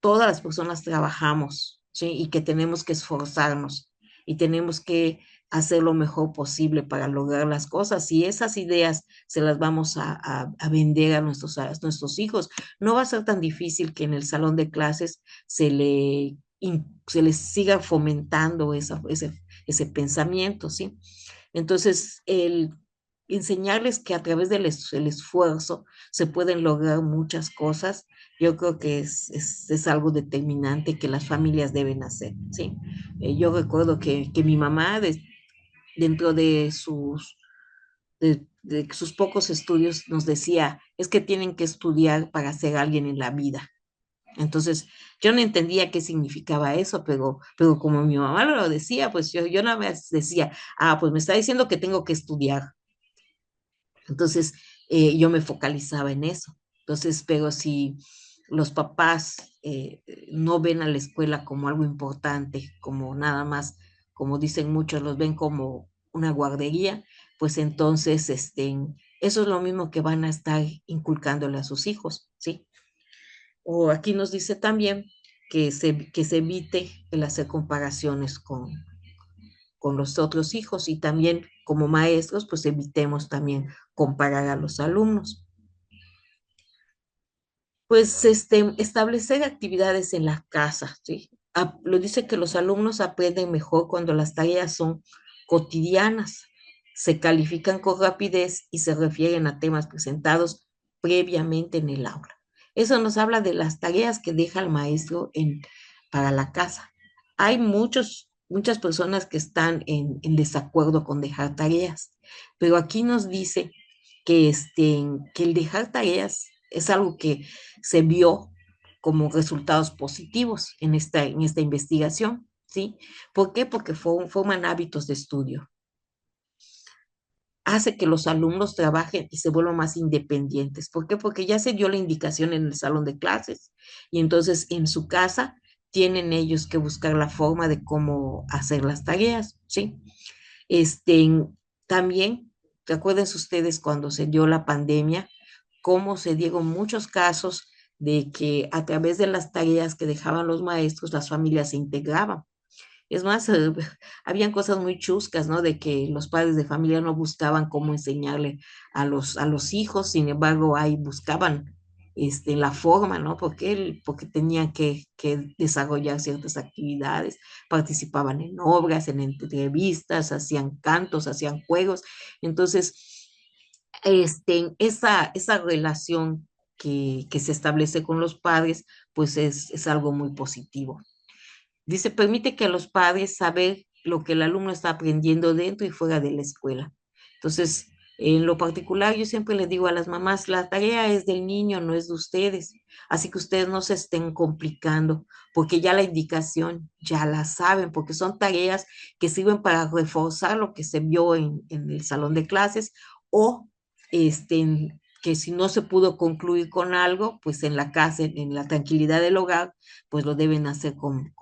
todas las personas trabajamos, ¿sí? Y que tenemos que esforzarnos y tenemos que hacer lo mejor posible para lograr las cosas. Y esas ideas se las vamos a vender a nuestros hijos. No va a ser tan difícil que en el salón de clases se les siga fomentando ese pensamiento, ¿sí? Entonces, el enseñarles que a través del esfuerzo se pueden lograr muchas cosas, yo creo que es algo determinante que las familias deben hacer, ¿sí? Yo recuerdo que mi mamá, dentro de sus pocos estudios, nos decía, es que tienen que estudiar para ser alguien en la vida. Entonces, yo no entendía qué significaba eso, pero como mi mamá lo decía, pues yo nada más decía, pues me está diciendo que tengo que estudiar. Entonces, yo me focalizaba en eso. Entonces, pero si los papás no ven a la escuela como algo importante, como nada más, como dicen muchos, los ven como una guardería, pues entonces eso es lo mismo que van a estar inculcándole a sus hijos, ¿sí? O aquí nos dice también que se evite el hacer comparaciones con los otros hijos y también como maestros, pues evitemos también comparar a los alumnos. Pues establecer actividades en la casa, ¿sí? Lo dice que los alumnos aprenden mejor cuando las tareas son cotidianas, se califican con rapidez y se refieren a temas presentados previamente en el aula. Eso nos habla de las tareas que deja el maestro para la casa. Hay muchos muchas personas que están en desacuerdo con dejar tareas, pero aquí nos dice que el dejar tareas es algo que se vio como resultados positivos en esta investigación, ¿sí? ¿Por qué? Porque forman hábitos de estudio, hace que los alumnos trabajen y se vuelvan más independientes. ¿Por qué? Porque ya se dio la indicación en el salón de clases y entonces en su casa tienen ellos que buscar la forma de cómo hacer las tareas, ¿sí? Este, también, recuerden ustedes cuando se dio la pandemia, cómo se dieron muchos casos de que a través de las tareas que dejaban los maestros, las familias se integraban. Es más, habían cosas muy chuscas, ¿no? De que los padres de familia no buscaban cómo enseñarle a los hijos, sin embargo, ahí buscaban la forma, ¿no? Porque tenían que desarrollar ciertas actividades, participaban en obras, en entrevistas, hacían cantos, hacían juegos. Entonces, esa relación que se establece con los padres, pues es algo muy positivo. Dice, permite que a los padres saber lo que el alumno está aprendiendo dentro y fuera de la escuela. Entonces, en lo particular, yo siempre les digo a las mamás, la tarea es del niño, no es de ustedes. Así que ustedes no se estén complicando, porque ya la indicación ya la saben, porque son tareas que sirven para reforzar lo que se vio en el salón de clases o que si no se pudo concluir con algo, pues en la casa, en la tranquilidad del hogar, pues lo deben hacer con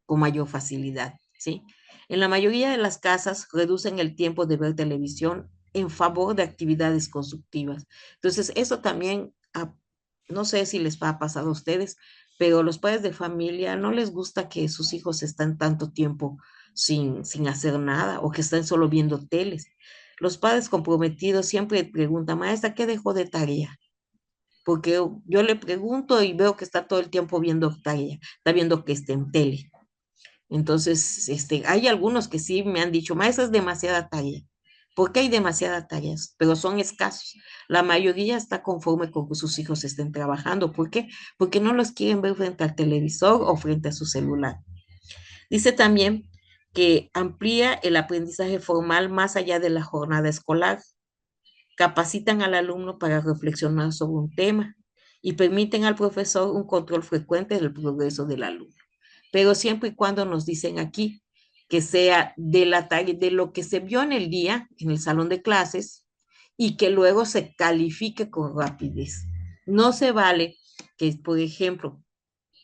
mayor facilidad, ¿sí? En la mayoría de las casas reducen el tiempo de ver televisión en favor de actividades constructivas. Entonces, eso también, no sé si les va a pasar a ustedes, pero a los padres de familia no les gusta que sus hijos estén tanto tiempo sin hacer nada o que estén solo viendo teles. Los padres comprometidos siempre preguntan, maestra, ¿qué dejó de tarea? Porque yo le pregunto y veo que está todo el tiempo viendo tarea, está viendo que está en tele. Entonces, hay algunos que sí me han dicho, maestra, es demasiada tarea. ¿Por qué hay demasiadas tareas? Pero son escasos. La mayoría está conforme con que sus hijos estén trabajando. ¿Por qué? Porque no los quieren ver frente al televisor o frente a su celular. Dice también que amplía el aprendizaje formal más allá de la jornada escolar, capacitan al alumno para reflexionar sobre un tema y permiten al profesor un control frecuente del progreso del alumno. Pero siempre y cuando nos dicen aquí que sea de la tarea, de lo que se vio en el día, en el salón de clases, y que luego se califique con rapidez. No se vale que, por ejemplo,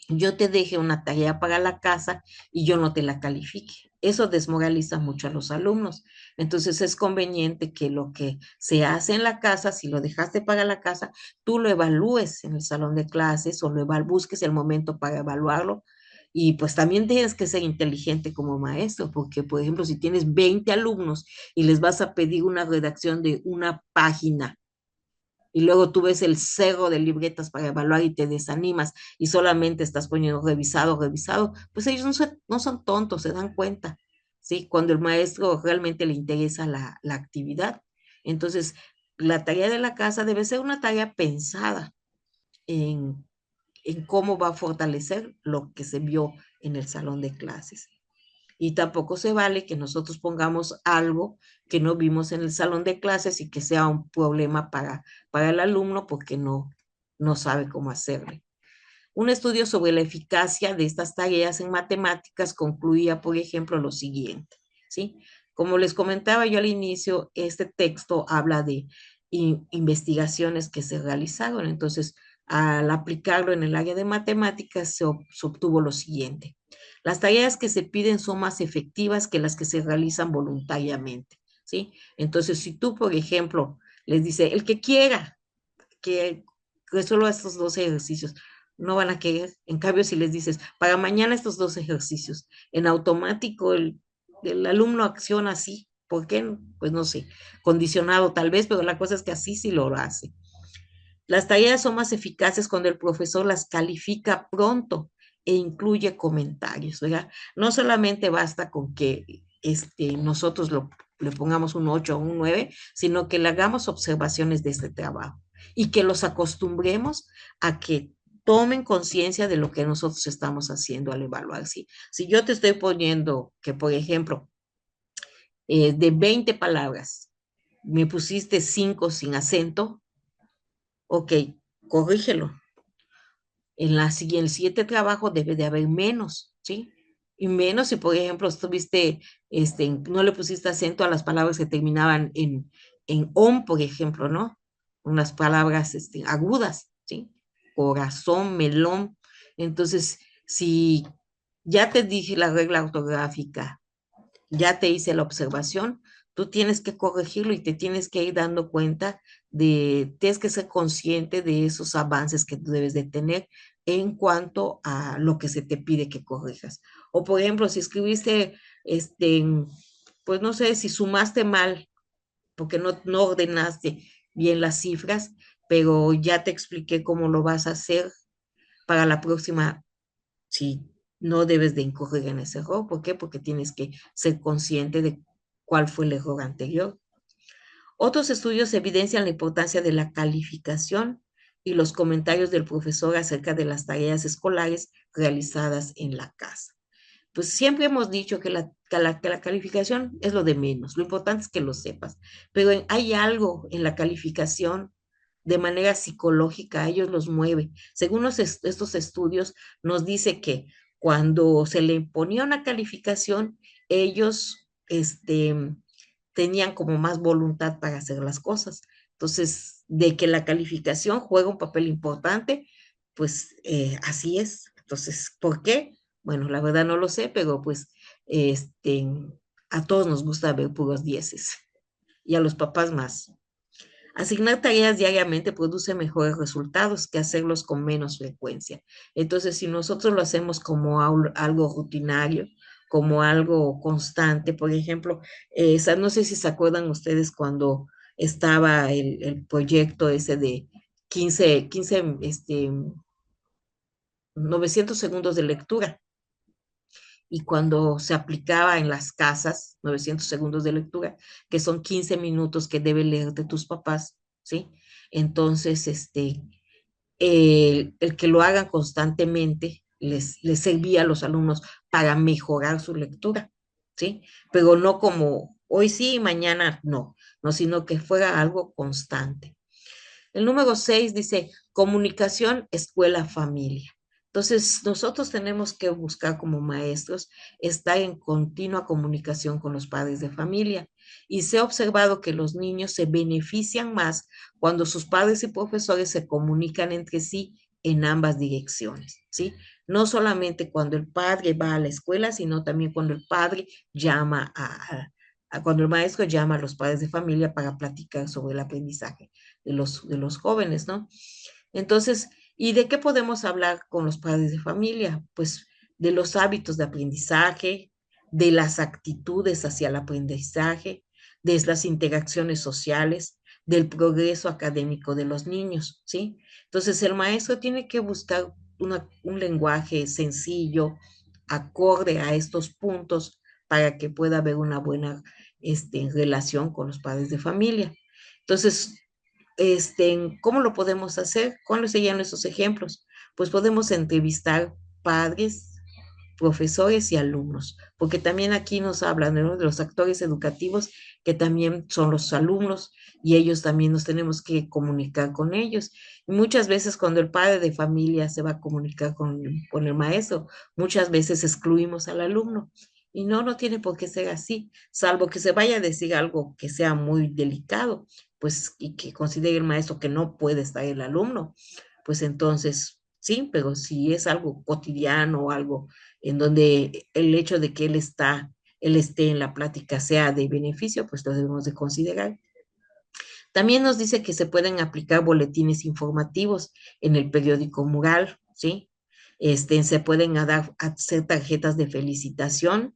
yo te deje una tarea para la casa y yo no te la califique. Eso desmoraliza mucho a los alumnos. Entonces es conveniente que lo que se hace en la casa, si lo dejaste para la casa, tú lo evalúes en el salón de clases o busques el momento para evaluarlo. Y pues también tienes que ser inteligente como maestro, porque por ejemplo, si tienes 20 alumnos y les vas a pedir una redacción de una página y luego tú ves el cerro de libretas para evaluar y te desanimas y solamente estás poniendo revisado, revisado, pues ellos no son tontos, se dan cuenta, ¿sí? Cuando el maestro realmente le interesa la actividad. Entonces, la tarea de la casa debe ser una tarea pensada en, en cómo va a fortalecer lo que se vio en el salón de clases. Y tampoco se vale que nosotros pongamos algo que no vimos en el salón de clases y que sea un problema para el alumno porque no sabe cómo hacerlo. Un estudio sobre la eficacia de estas tareas en matemáticas concluía, por ejemplo, lo siguiente, ¿sí? Como les comentaba yo al inicio, este texto habla de investigaciones que se realizaron. Entonces, al aplicarlo en el área de matemáticas, se obtuvo lo siguiente. Las tareas que se piden son más efectivas que las que se realizan voluntariamente, ¿sí? Entonces, si tú, por ejemplo, les dices, el que quiera que resuelva estos 12 ejercicios, no van a querer. En cambio, si les dices, para mañana estos 2 ejercicios, en automático el alumno acciona así. ¿Por qué? Pues no sé, condicionado tal vez, pero la cosa es que así sí lo hace. Las tareas son más eficaces cuando el profesor las califica pronto e incluye comentarios, ¿verdad? No solamente basta con que nosotros le pongamos un 8 o un 9, sino que le hagamos observaciones de este trabajo y que los acostumbremos a que tomen conciencia de lo que nosotros estamos haciendo al evaluar. Si yo te estoy poniendo que, por ejemplo, de 20 palabras, me pusiste 5 sin acento, ok, corrígelo. En el siguiente trabajo debe de haber menos, ¿sí? Y menos si, por ejemplo, estuviste, no le pusiste acento a las palabras que terminaban en on, por ejemplo, ¿no? Unas palabras agudas, ¿sí? Corazón, melón. Entonces, si ya te dije la regla ortográfica, ya te hice la observación, tú tienes que corregirlo y te tienes que ir dando cuenta tienes que ser consciente de esos avances que tú debes de tener en cuanto a lo que se te pide que corrijas. O por ejemplo, si escribiste, este, pues no sé, si sumaste mal, porque no ordenaste bien las cifras, pero ya te expliqué cómo lo vas a hacer para la próxima, si no debes de incurrir en ese error. ¿Por qué? Porque tienes que ser consciente de cuál fue el error anterior. Otros estudios evidencian la importancia de la calificación y los comentarios del profesor acerca de las tareas escolares realizadas en la casa. Pues siempre hemos dicho que la calificación es lo de menos, lo importante es que lo sepas, pero hay algo en la calificación de manera psicológica, a ellos los mueve. Según estos estudios, nos dice que cuando se le ponía una calificación, ellos tenían como más voluntad para hacer las cosas. Entonces, de que la calificación juega un papel importante, pues así es. Entonces, ¿por qué? Bueno, la verdad no lo sé, pero pues este, a todos nos gusta ver puros dieces y a los papás más. Asignar tareas diariamente produce mejores resultados que hacerlos con menos frecuencia. Entonces, si nosotros lo hacemos como algo rutinario, como algo constante, por ejemplo, no sé si se acuerdan ustedes cuando estaba el proyecto ese de 15 900 segundos de lectura, y cuando se aplicaba en las casas, 900 segundos de lectura, que son 15 minutos que deben leerte tus papás, ¿sí? Entonces, el que lo hagan constantemente les servía a los alumnos para mejorar su lectura, ¿sí? Pero no como hoy sí, mañana no, no, sino que fuera algo constante. El número 6 dice comunicación, escuela, familia. Entonces, nosotros tenemos que buscar como maestros estar en continua comunicación con los padres de familia. Y se ha observado que los niños se benefician más cuando sus padres y profesores se comunican entre sí en ambas direcciones, ¿sí? No solamente cuando el padre va a la escuela, sino también cuando el padre llama cuando el maestro llama a los padres de familia para platicar sobre el aprendizaje de los jóvenes, ¿no? Entonces, ¿y de qué podemos hablar con los padres de familia? Pues de los hábitos de aprendizaje, de las actitudes hacia el aprendizaje, de las interacciones sociales, del progreso académico de los niños, ¿sí? Entonces, el maestro tiene que buscar un lenguaje sencillo, acorde a estos puntos, para que pueda haber una buena relación con los padres de familia. Entonces, ¿cómo lo podemos hacer? ¿Cuáles serían esos ejemplos? Pues podemos entrevistar padres, profesores y alumnos, porque también aquí nos hablan, ¿no?, de los actores educativos, que también son los alumnos, y ellos también nos tenemos que comunicar con ellos. Y muchas veces cuando el padre de familia se va a comunicar con el maestro, muchas veces excluimos al alumno. Y no tiene por qué ser así, salvo que se vaya a decir algo que sea muy delicado, pues, y que considere el maestro que no puede estar el alumno, pues entonces sí, pero si es algo cotidiano o algo en donde el hecho de que él esté en la plática sea de beneficio, pues lo debemos de considerar. También nos dice que se pueden aplicar boletines informativos en el periódico mural, ¿sí? Se pueden hacer tarjetas de felicitación,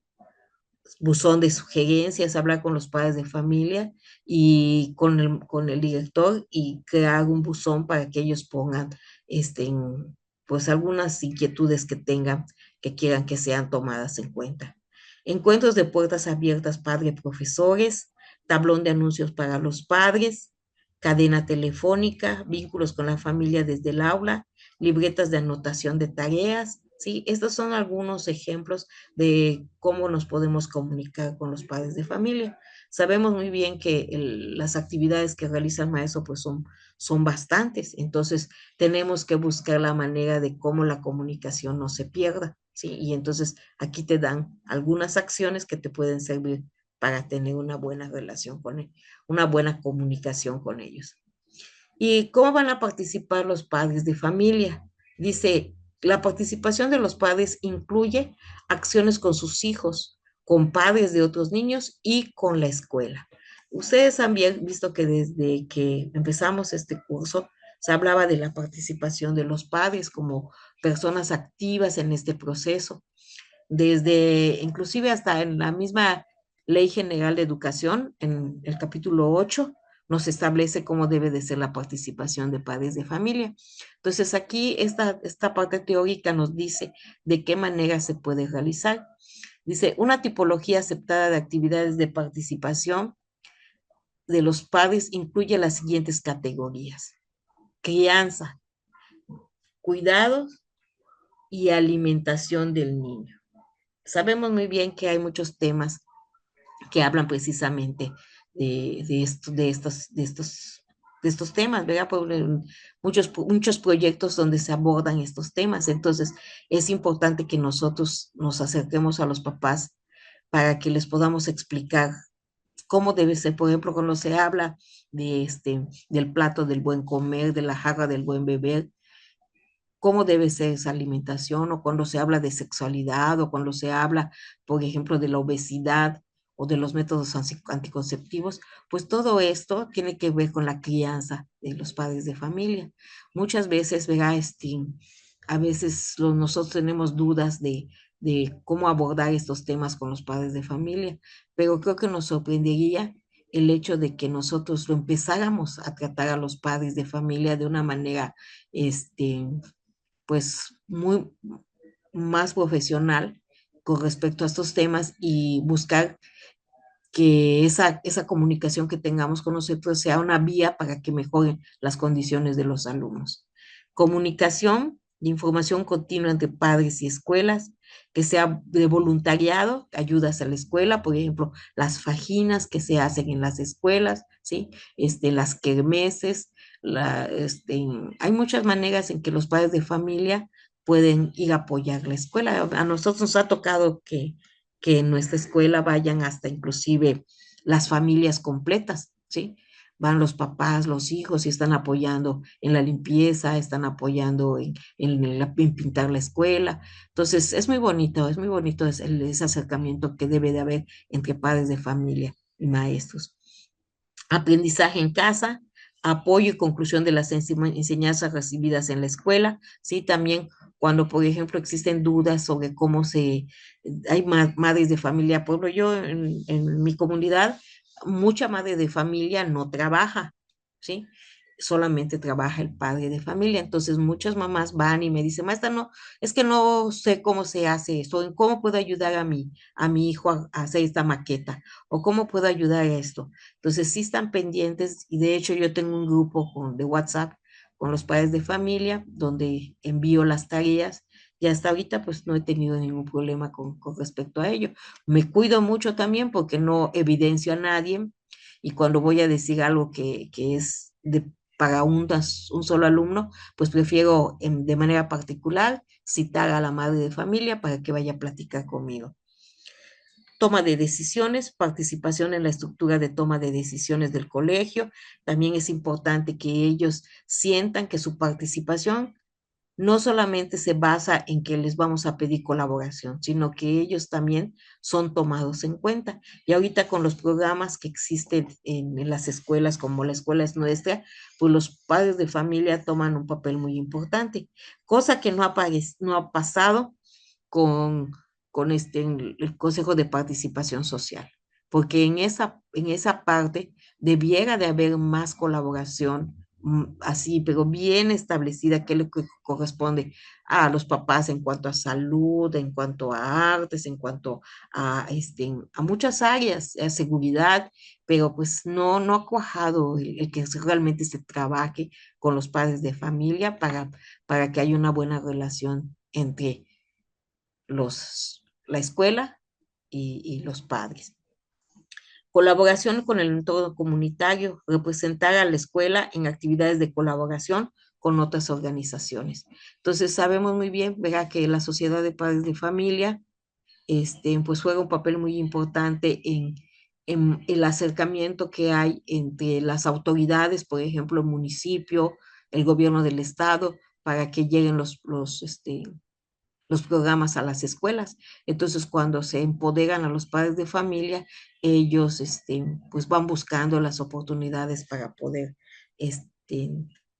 buzón de sugerencias, hablar con los padres de familia y con el director, y crear un buzón para que ellos pongan pues algunas inquietudes que tengan, que quieran que sean tomadas en cuenta. Encuentros de puertas abiertas padre-profesores, tablón de anuncios para los padres, cadena telefónica, vínculos con la familia desde el aula, libretas de anotación de tareas, ¿sí? Estos son algunos ejemplos de cómo nos podemos comunicar con los padres de familia. Sabemos muy bien que las actividades que realiza el maestro pues son bastantes, entonces tenemos que buscar la manera de cómo la comunicación no se pierda, ¿sí? Y entonces aquí te dan algunas acciones que te pueden servir para tener una buena relación con él, una buena comunicación con ellos. ¿Y cómo van a participar los padres de familia? Dice, la participación de los padres incluye acciones con sus hijos, con padres de otros niños y con la escuela. Ustedes han visto que desde que empezamos este curso se hablaba de la participación de los padres como personas activas en este proceso, desde inclusive hasta en la misma Ley General de Educación, en el capítulo 8 nos establece cómo debe de ser la participación de padres de familia. Entonces aquí esta parte teórica nos dice de qué manera se puede realizar. Dice, una tipología aceptada de actividades de participación de los padres incluye las siguientes categorías: crianza, cuidados y alimentación del niño. Sabemos muy bien que hay muchos temas que hablan precisamente de estos temas, ¿verdad? Muchos proyectos donde se abordan estos temas. Entonces, es importante que nosotros nos acerquemos a los papás para que les podamos explicar cómo debe ser. Por ejemplo, cuando se habla del plato del buen comer, de la jarra del buen beber, cómo debe ser esa alimentación, o cuando se habla de sexualidad, o cuando se habla, por ejemplo, de la obesidad o de los métodos anticonceptivos, pues todo esto tiene que ver con la crianza de los padres de familia. Muchas veces, verá, a veces nosotros tenemos dudas de cómo abordar estos temas con los padres de familia, pero creo que nos sorprendería el hecho de que nosotros lo empezáramos a tratar a los padres de familia de una manera, pues muy más profesional con respecto a estos temas, y buscar que esa comunicación que tengamos con nosotros sea una vía para que mejoren las condiciones de los alumnos. Comunicación de información continua entre padres y escuelas, que sea de voluntariado, ayudas a la escuela, por ejemplo, las fajinas que se hacen en las escuelas, ¿sí? Las kermeses, hay muchas maneras en que los padres de familia pueden ir a apoyar la escuela. A nosotros nos ha tocado que en nuestra escuela vayan hasta inclusive las familias completas, ¿sí? Van los papás, los hijos, y están apoyando en la limpieza, están apoyando en pintar la escuela. Entonces, es muy bonito ese acercamiento que debe de haber entre padres de familia y maestros. Aprendizaje en casa, apoyo y conclusión de las enseñanzas recibidas en la escuela, ¿sí? También cuando, por ejemplo, existen dudas sobre hay madres de familia. Por ejemplo, yo en mi comunidad, mucha madre de familia no trabaja, ¿sí? Solamente trabaja el padre de familia. Entonces, muchas mamás van y me dicen, maestra, no, es que no sé cómo se hace esto, ¿en cómo puedo ayudar a mi hijo a hacer esta maqueta? ¿O cómo puedo ayudar a esto? Entonces, sí están pendientes, y de hecho yo tengo un grupo de WhatsApp con los padres de familia donde envío las tareas, y hasta ahorita pues no he tenido ningún problema con respecto a ello. Me cuido mucho también porque no evidencio a nadie, y cuando voy a decir algo que es para un solo alumno, pues prefiero de manera particular citar a la madre de familia para que vaya a platicar conmigo. Toma de decisiones, participación en la estructura de toma de decisiones del colegio. También es importante que ellos sientan que su participación no solamente se basa en que les vamos a pedir colaboración, sino que ellos también son tomados en cuenta. Y ahorita con los programas que existen en las escuelas, como la escuela es nuestra, pues los padres de familia toman un papel muy importante, cosa que no ha pasado con, el Consejo de Participación Social, porque en esa parte debiera de haber más colaboración así, pero bien establecida, qué es lo que corresponde a los papás en cuanto a salud, en cuanto a artes, en cuanto a muchas áreas, a seguridad, pero pues no ha cuajado el que realmente se trabaje con los padres de familia para que haya una buena relación entre la escuela y los padres. Colaboración con el entorno comunitario, representar a la escuela en actividades de colaboración con otras organizaciones. Entonces, sabemos muy bien, ¿verdad?, que la Sociedad de Padres de Familia, pues juega un papel muy importante en el acercamiento que hay entre las autoridades, por ejemplo, el municipio, el gobierno del estado, para que lleguen los programas a las escuelas. Entonces, cuando se empoderan a los padres de familia, ellos pues van buscando las oportunidades para poder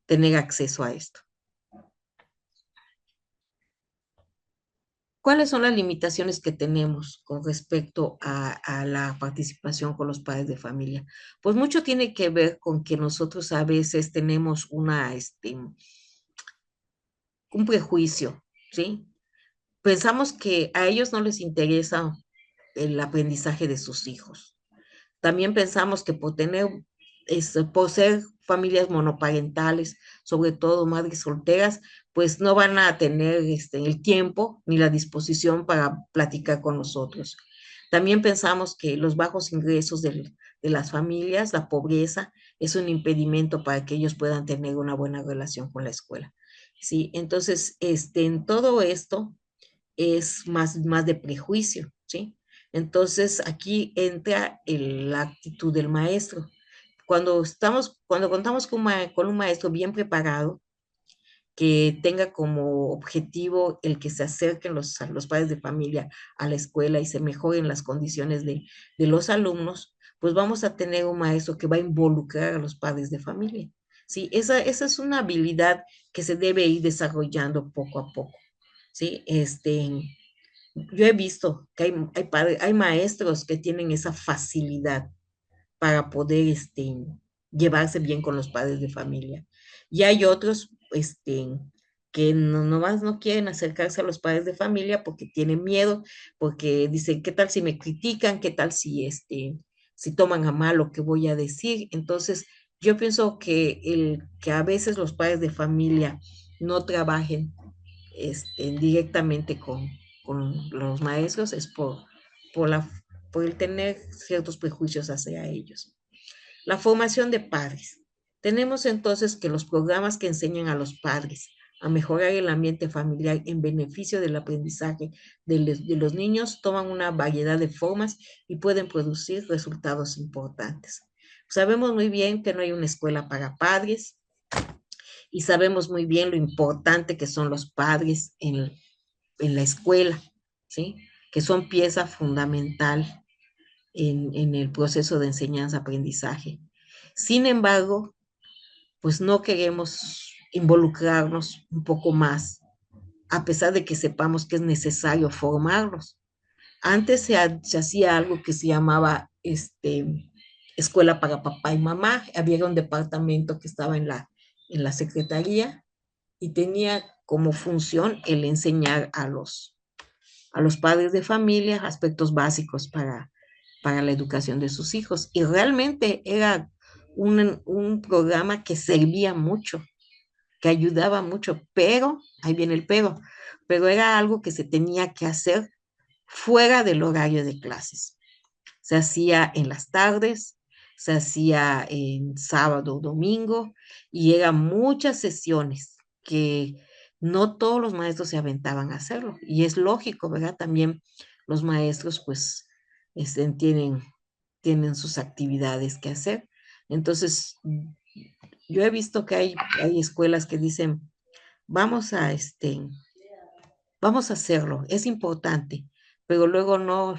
tener acceso a esto. ¿Cuáles son las limitaciones que tenemos con respecto a la participación con los padres de familia? Pues mucho tiene que ver con que nosotros a veces tenemos un prejuicio, ¿sí? Pensamos que a ellos no les interesa el aprendizaje de sus hijos. También pensamos que por ser familias monoparentales, sobre todo madres solteras, pues no van a tener el tiempo ni la disposición para platicar con nosotros. También pensamos que los bajos ingresos de las familias, la pobreza, es un impedimento para que ellos puedan tener una buena relación con la escuela. Sí, entonces, en todo esto es más de prejuicio, ¿sí? Entonces aquí entra la actitud del maestro. Cuando contamos con un maestro bien preparado, que tenga como objetivo el que se acerquen los padres de familia a la escuela y se mejoren las condiciones de los alumnos, pues vamos a tener un maestro que va a involucrar a los padres de familia. Sí, esa es una habilidad que se debe ir desarrollando poco a poco. Sí, yo he visto que hay maestros que tienen esa facilidad para poder llevarse bien con los padres de familia. Y hay otros que nomás no quieren acercarse a los padres de familia porque tienen miedo, porque dicen, ¿qué tal si me critican? ¿Qué tal si toman a mal lo que voy a decir? Entonces, yo pienso que a veces los padres de familia no trabajen directamente con los maestros es por, la, por el tener ciertos prejuicios hacia ellos. La formación de padres. Tenemos entonces que los programas que enseñan a los padres a mejorar el ambiente familiar en beneficio del aprendizaje de los niños toman una variedad de formas y pueden producir resultados importantes. Sabemos muy bien que no hay una escuela para padres y sabemos muy bien lo importante que son los padres en la escuela, ¿sí? Que son pieza fundamental en el proceso de enseñanza-aprendizaje. Sin embargo, pues no queremos involucrarnos un poco más, a pesar de que sepamos que es necesario formarlos. Antes se hacía algo que se llamaba escuela para papá y mamá. Había un departamento que estaba en la secretaría y tenía como función el enseñar a los padres de familia aspectos básicos para la educación de sus hijos. Y realmente era un programa que servía mucho, que ayudaba mucho, pero, ahí viene el pero era algo que se tenía que hacer fuera del horario de clases. Se hacía en las tardes, se hacía en sábado, domingo, y eran muchas sesiones que no todos los maestros se aventaban a hacerlo. Y es lógico, ¿verdad? También los maestros, pues, tienen sus actividades que hacer. Entonces, yo he visto que hay escuelas que dicen, vamos a, vamos a hacerlo, es importante, pero luego no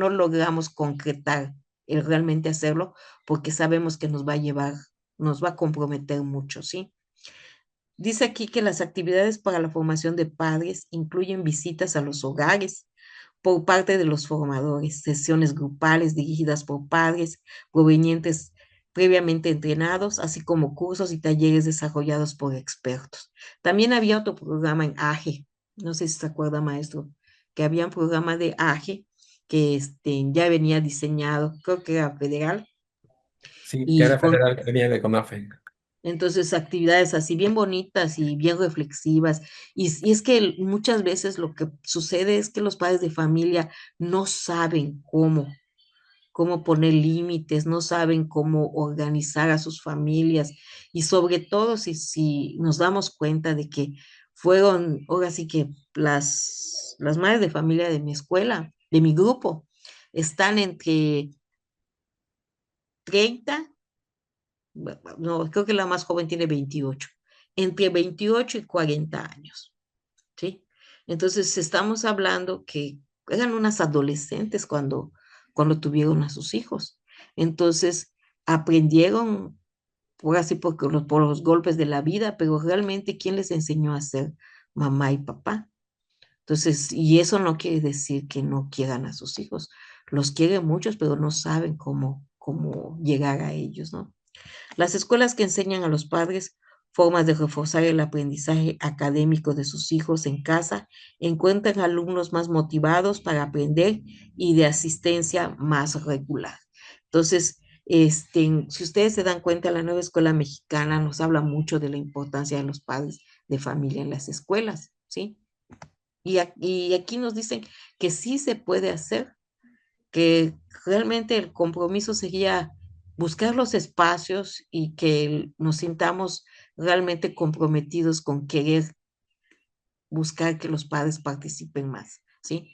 logramos concretar el realmente hacerlo porque sabemos que nos va a comprometer mucho, ¿sí? Dice aquí que las actividades para la formación de padres incluyen visitas a los hogares por parte de los formadores, sesiones grupales dirigidas por padres provenientes previamente entrenados, así como cursos y talleres desarrollados por expertos. También había otro programa en AGE, no sé si se acuerda, maestro, que había un programa de AGE que ya venía diseñado, creo que era federal, Sí, que y era con federal que venía de CONAFE. entonces actividades así bien bonitas y bien reflexivas. Y es que muchas veces lo que sucede es que los padres de familia no saben cómo poner límites, no saben cómo organizar a sus familias y sobre todo si nos damos cuenta de que fueron, ahora sí que las madres de familia de mi escuela, de mi grupo, están entre 30, no, creo que la más joven tiene 28, entre 28 y 40 años, ¿sí? Entonces estamos hablando que eran unas adolescentes cuando tuvieron a sus hijos. Entonces aprendieron, por así, por los golpes de la vida, pero realmente, ¿quién les enseñó a ser mamá y papá? Entonces, y eso no quiere decir que no quieran a sus hijos. Los quieren muchos, pero no saben cómo llegar a ellos, ¿no? Las escuelas que enseñan a los padres formas de reforzar el aprendizaje académico de sus hijos en casa encuentran alumnos más motivados para aprender y de asistencia más regular. Entonces, si ustedes se dan cuenta, la nueva escuela mexicana nos habla mucho de la importancia de los padres de familia en las escuelas, ¿sí? Y aquí nos dicen que sí se puede hacer, que realmente el compromiso sería buscar los espacios y que nos sintamos realmente comprometidos con querer buscar que los padres participen más, ¿sí?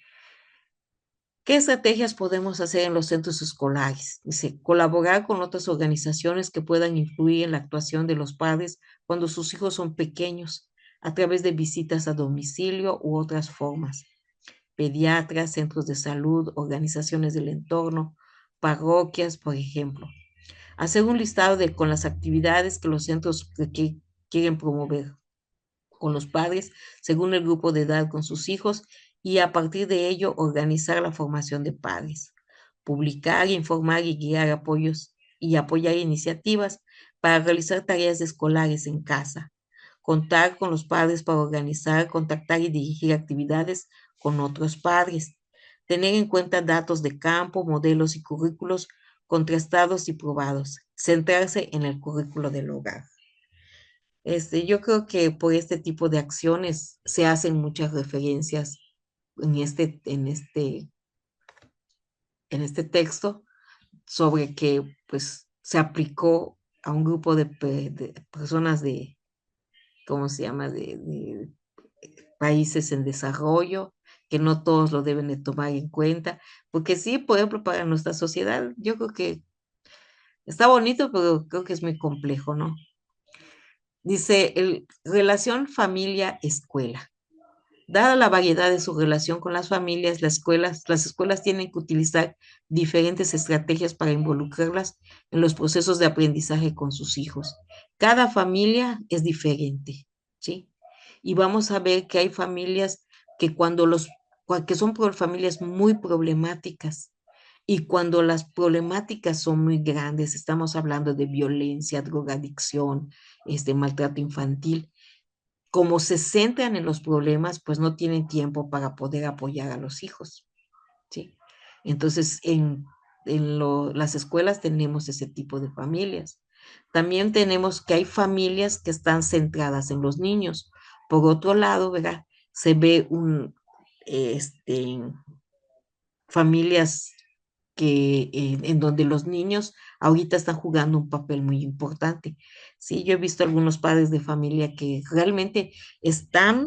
¿Qué estrategias podemos hacer en los centros escolares? Dice, colaborar con otras organizaciones que puedan influir en la actuación de los padres cuando sus hijos son pequeños, a través de visitas a domicilio u otras formas. Pediatras, centros de salud, organizaciones del entorno, parroquias, por ejemplo. Hacer un listado con las actividades que los centros quieren promover con los padres según el grupo de edad con sus hijos y a partir de ello organizar la formación de padres. Publicar, informar y guiar apoyos y apoyar iniciativas para realizar tareas escolares en casa. Contar con los padres para organizar, contactar y dirigir actividades con otros padres. Tener en cuenta datos de campo, modelos y currículos contrastados y probados. Centrarse en el currículo del hogar. Yo creo que por este tipo de acciones se hacen muchas referencias en este texto sobre que pues se aplicó a un grupo de personas ¿cómo se llama? De países en desarrollo, que no todos lo deben de tomar en cuenta, porque sí, por ejemplo, para nuestra sociedad, yo creo que está bonito, pero creo que es muy complejo, ¿no? Dice, relación familia-escuela. Dada la variedad de su relación con las familias, las escuelas tienen que utilizar diferentes estrategias para involucrarlas en los procesos de aprendizaje con sus hijos. Cada familia es diferente, ¿sí? Y vamos a ver que hay familias que que son familias muy problemáticas, y cuando las problemáticas son muy grandes, estamos hablando de violencia, drogadicción, maltrato infantil, como se centran en los problemas, pues no tienen tiempo para poder apoyar a los hijos, ¿sí? Entonces, las escuelas tenemos ese tipo de familias. También tenemos que hay familias que están centradas en los niños. Por otro lado, ¿verdad? Se ve familias en donde los niños ahorita están jugando un papel muy importante. Sí, yo he visto algunos padres de familia que realmente están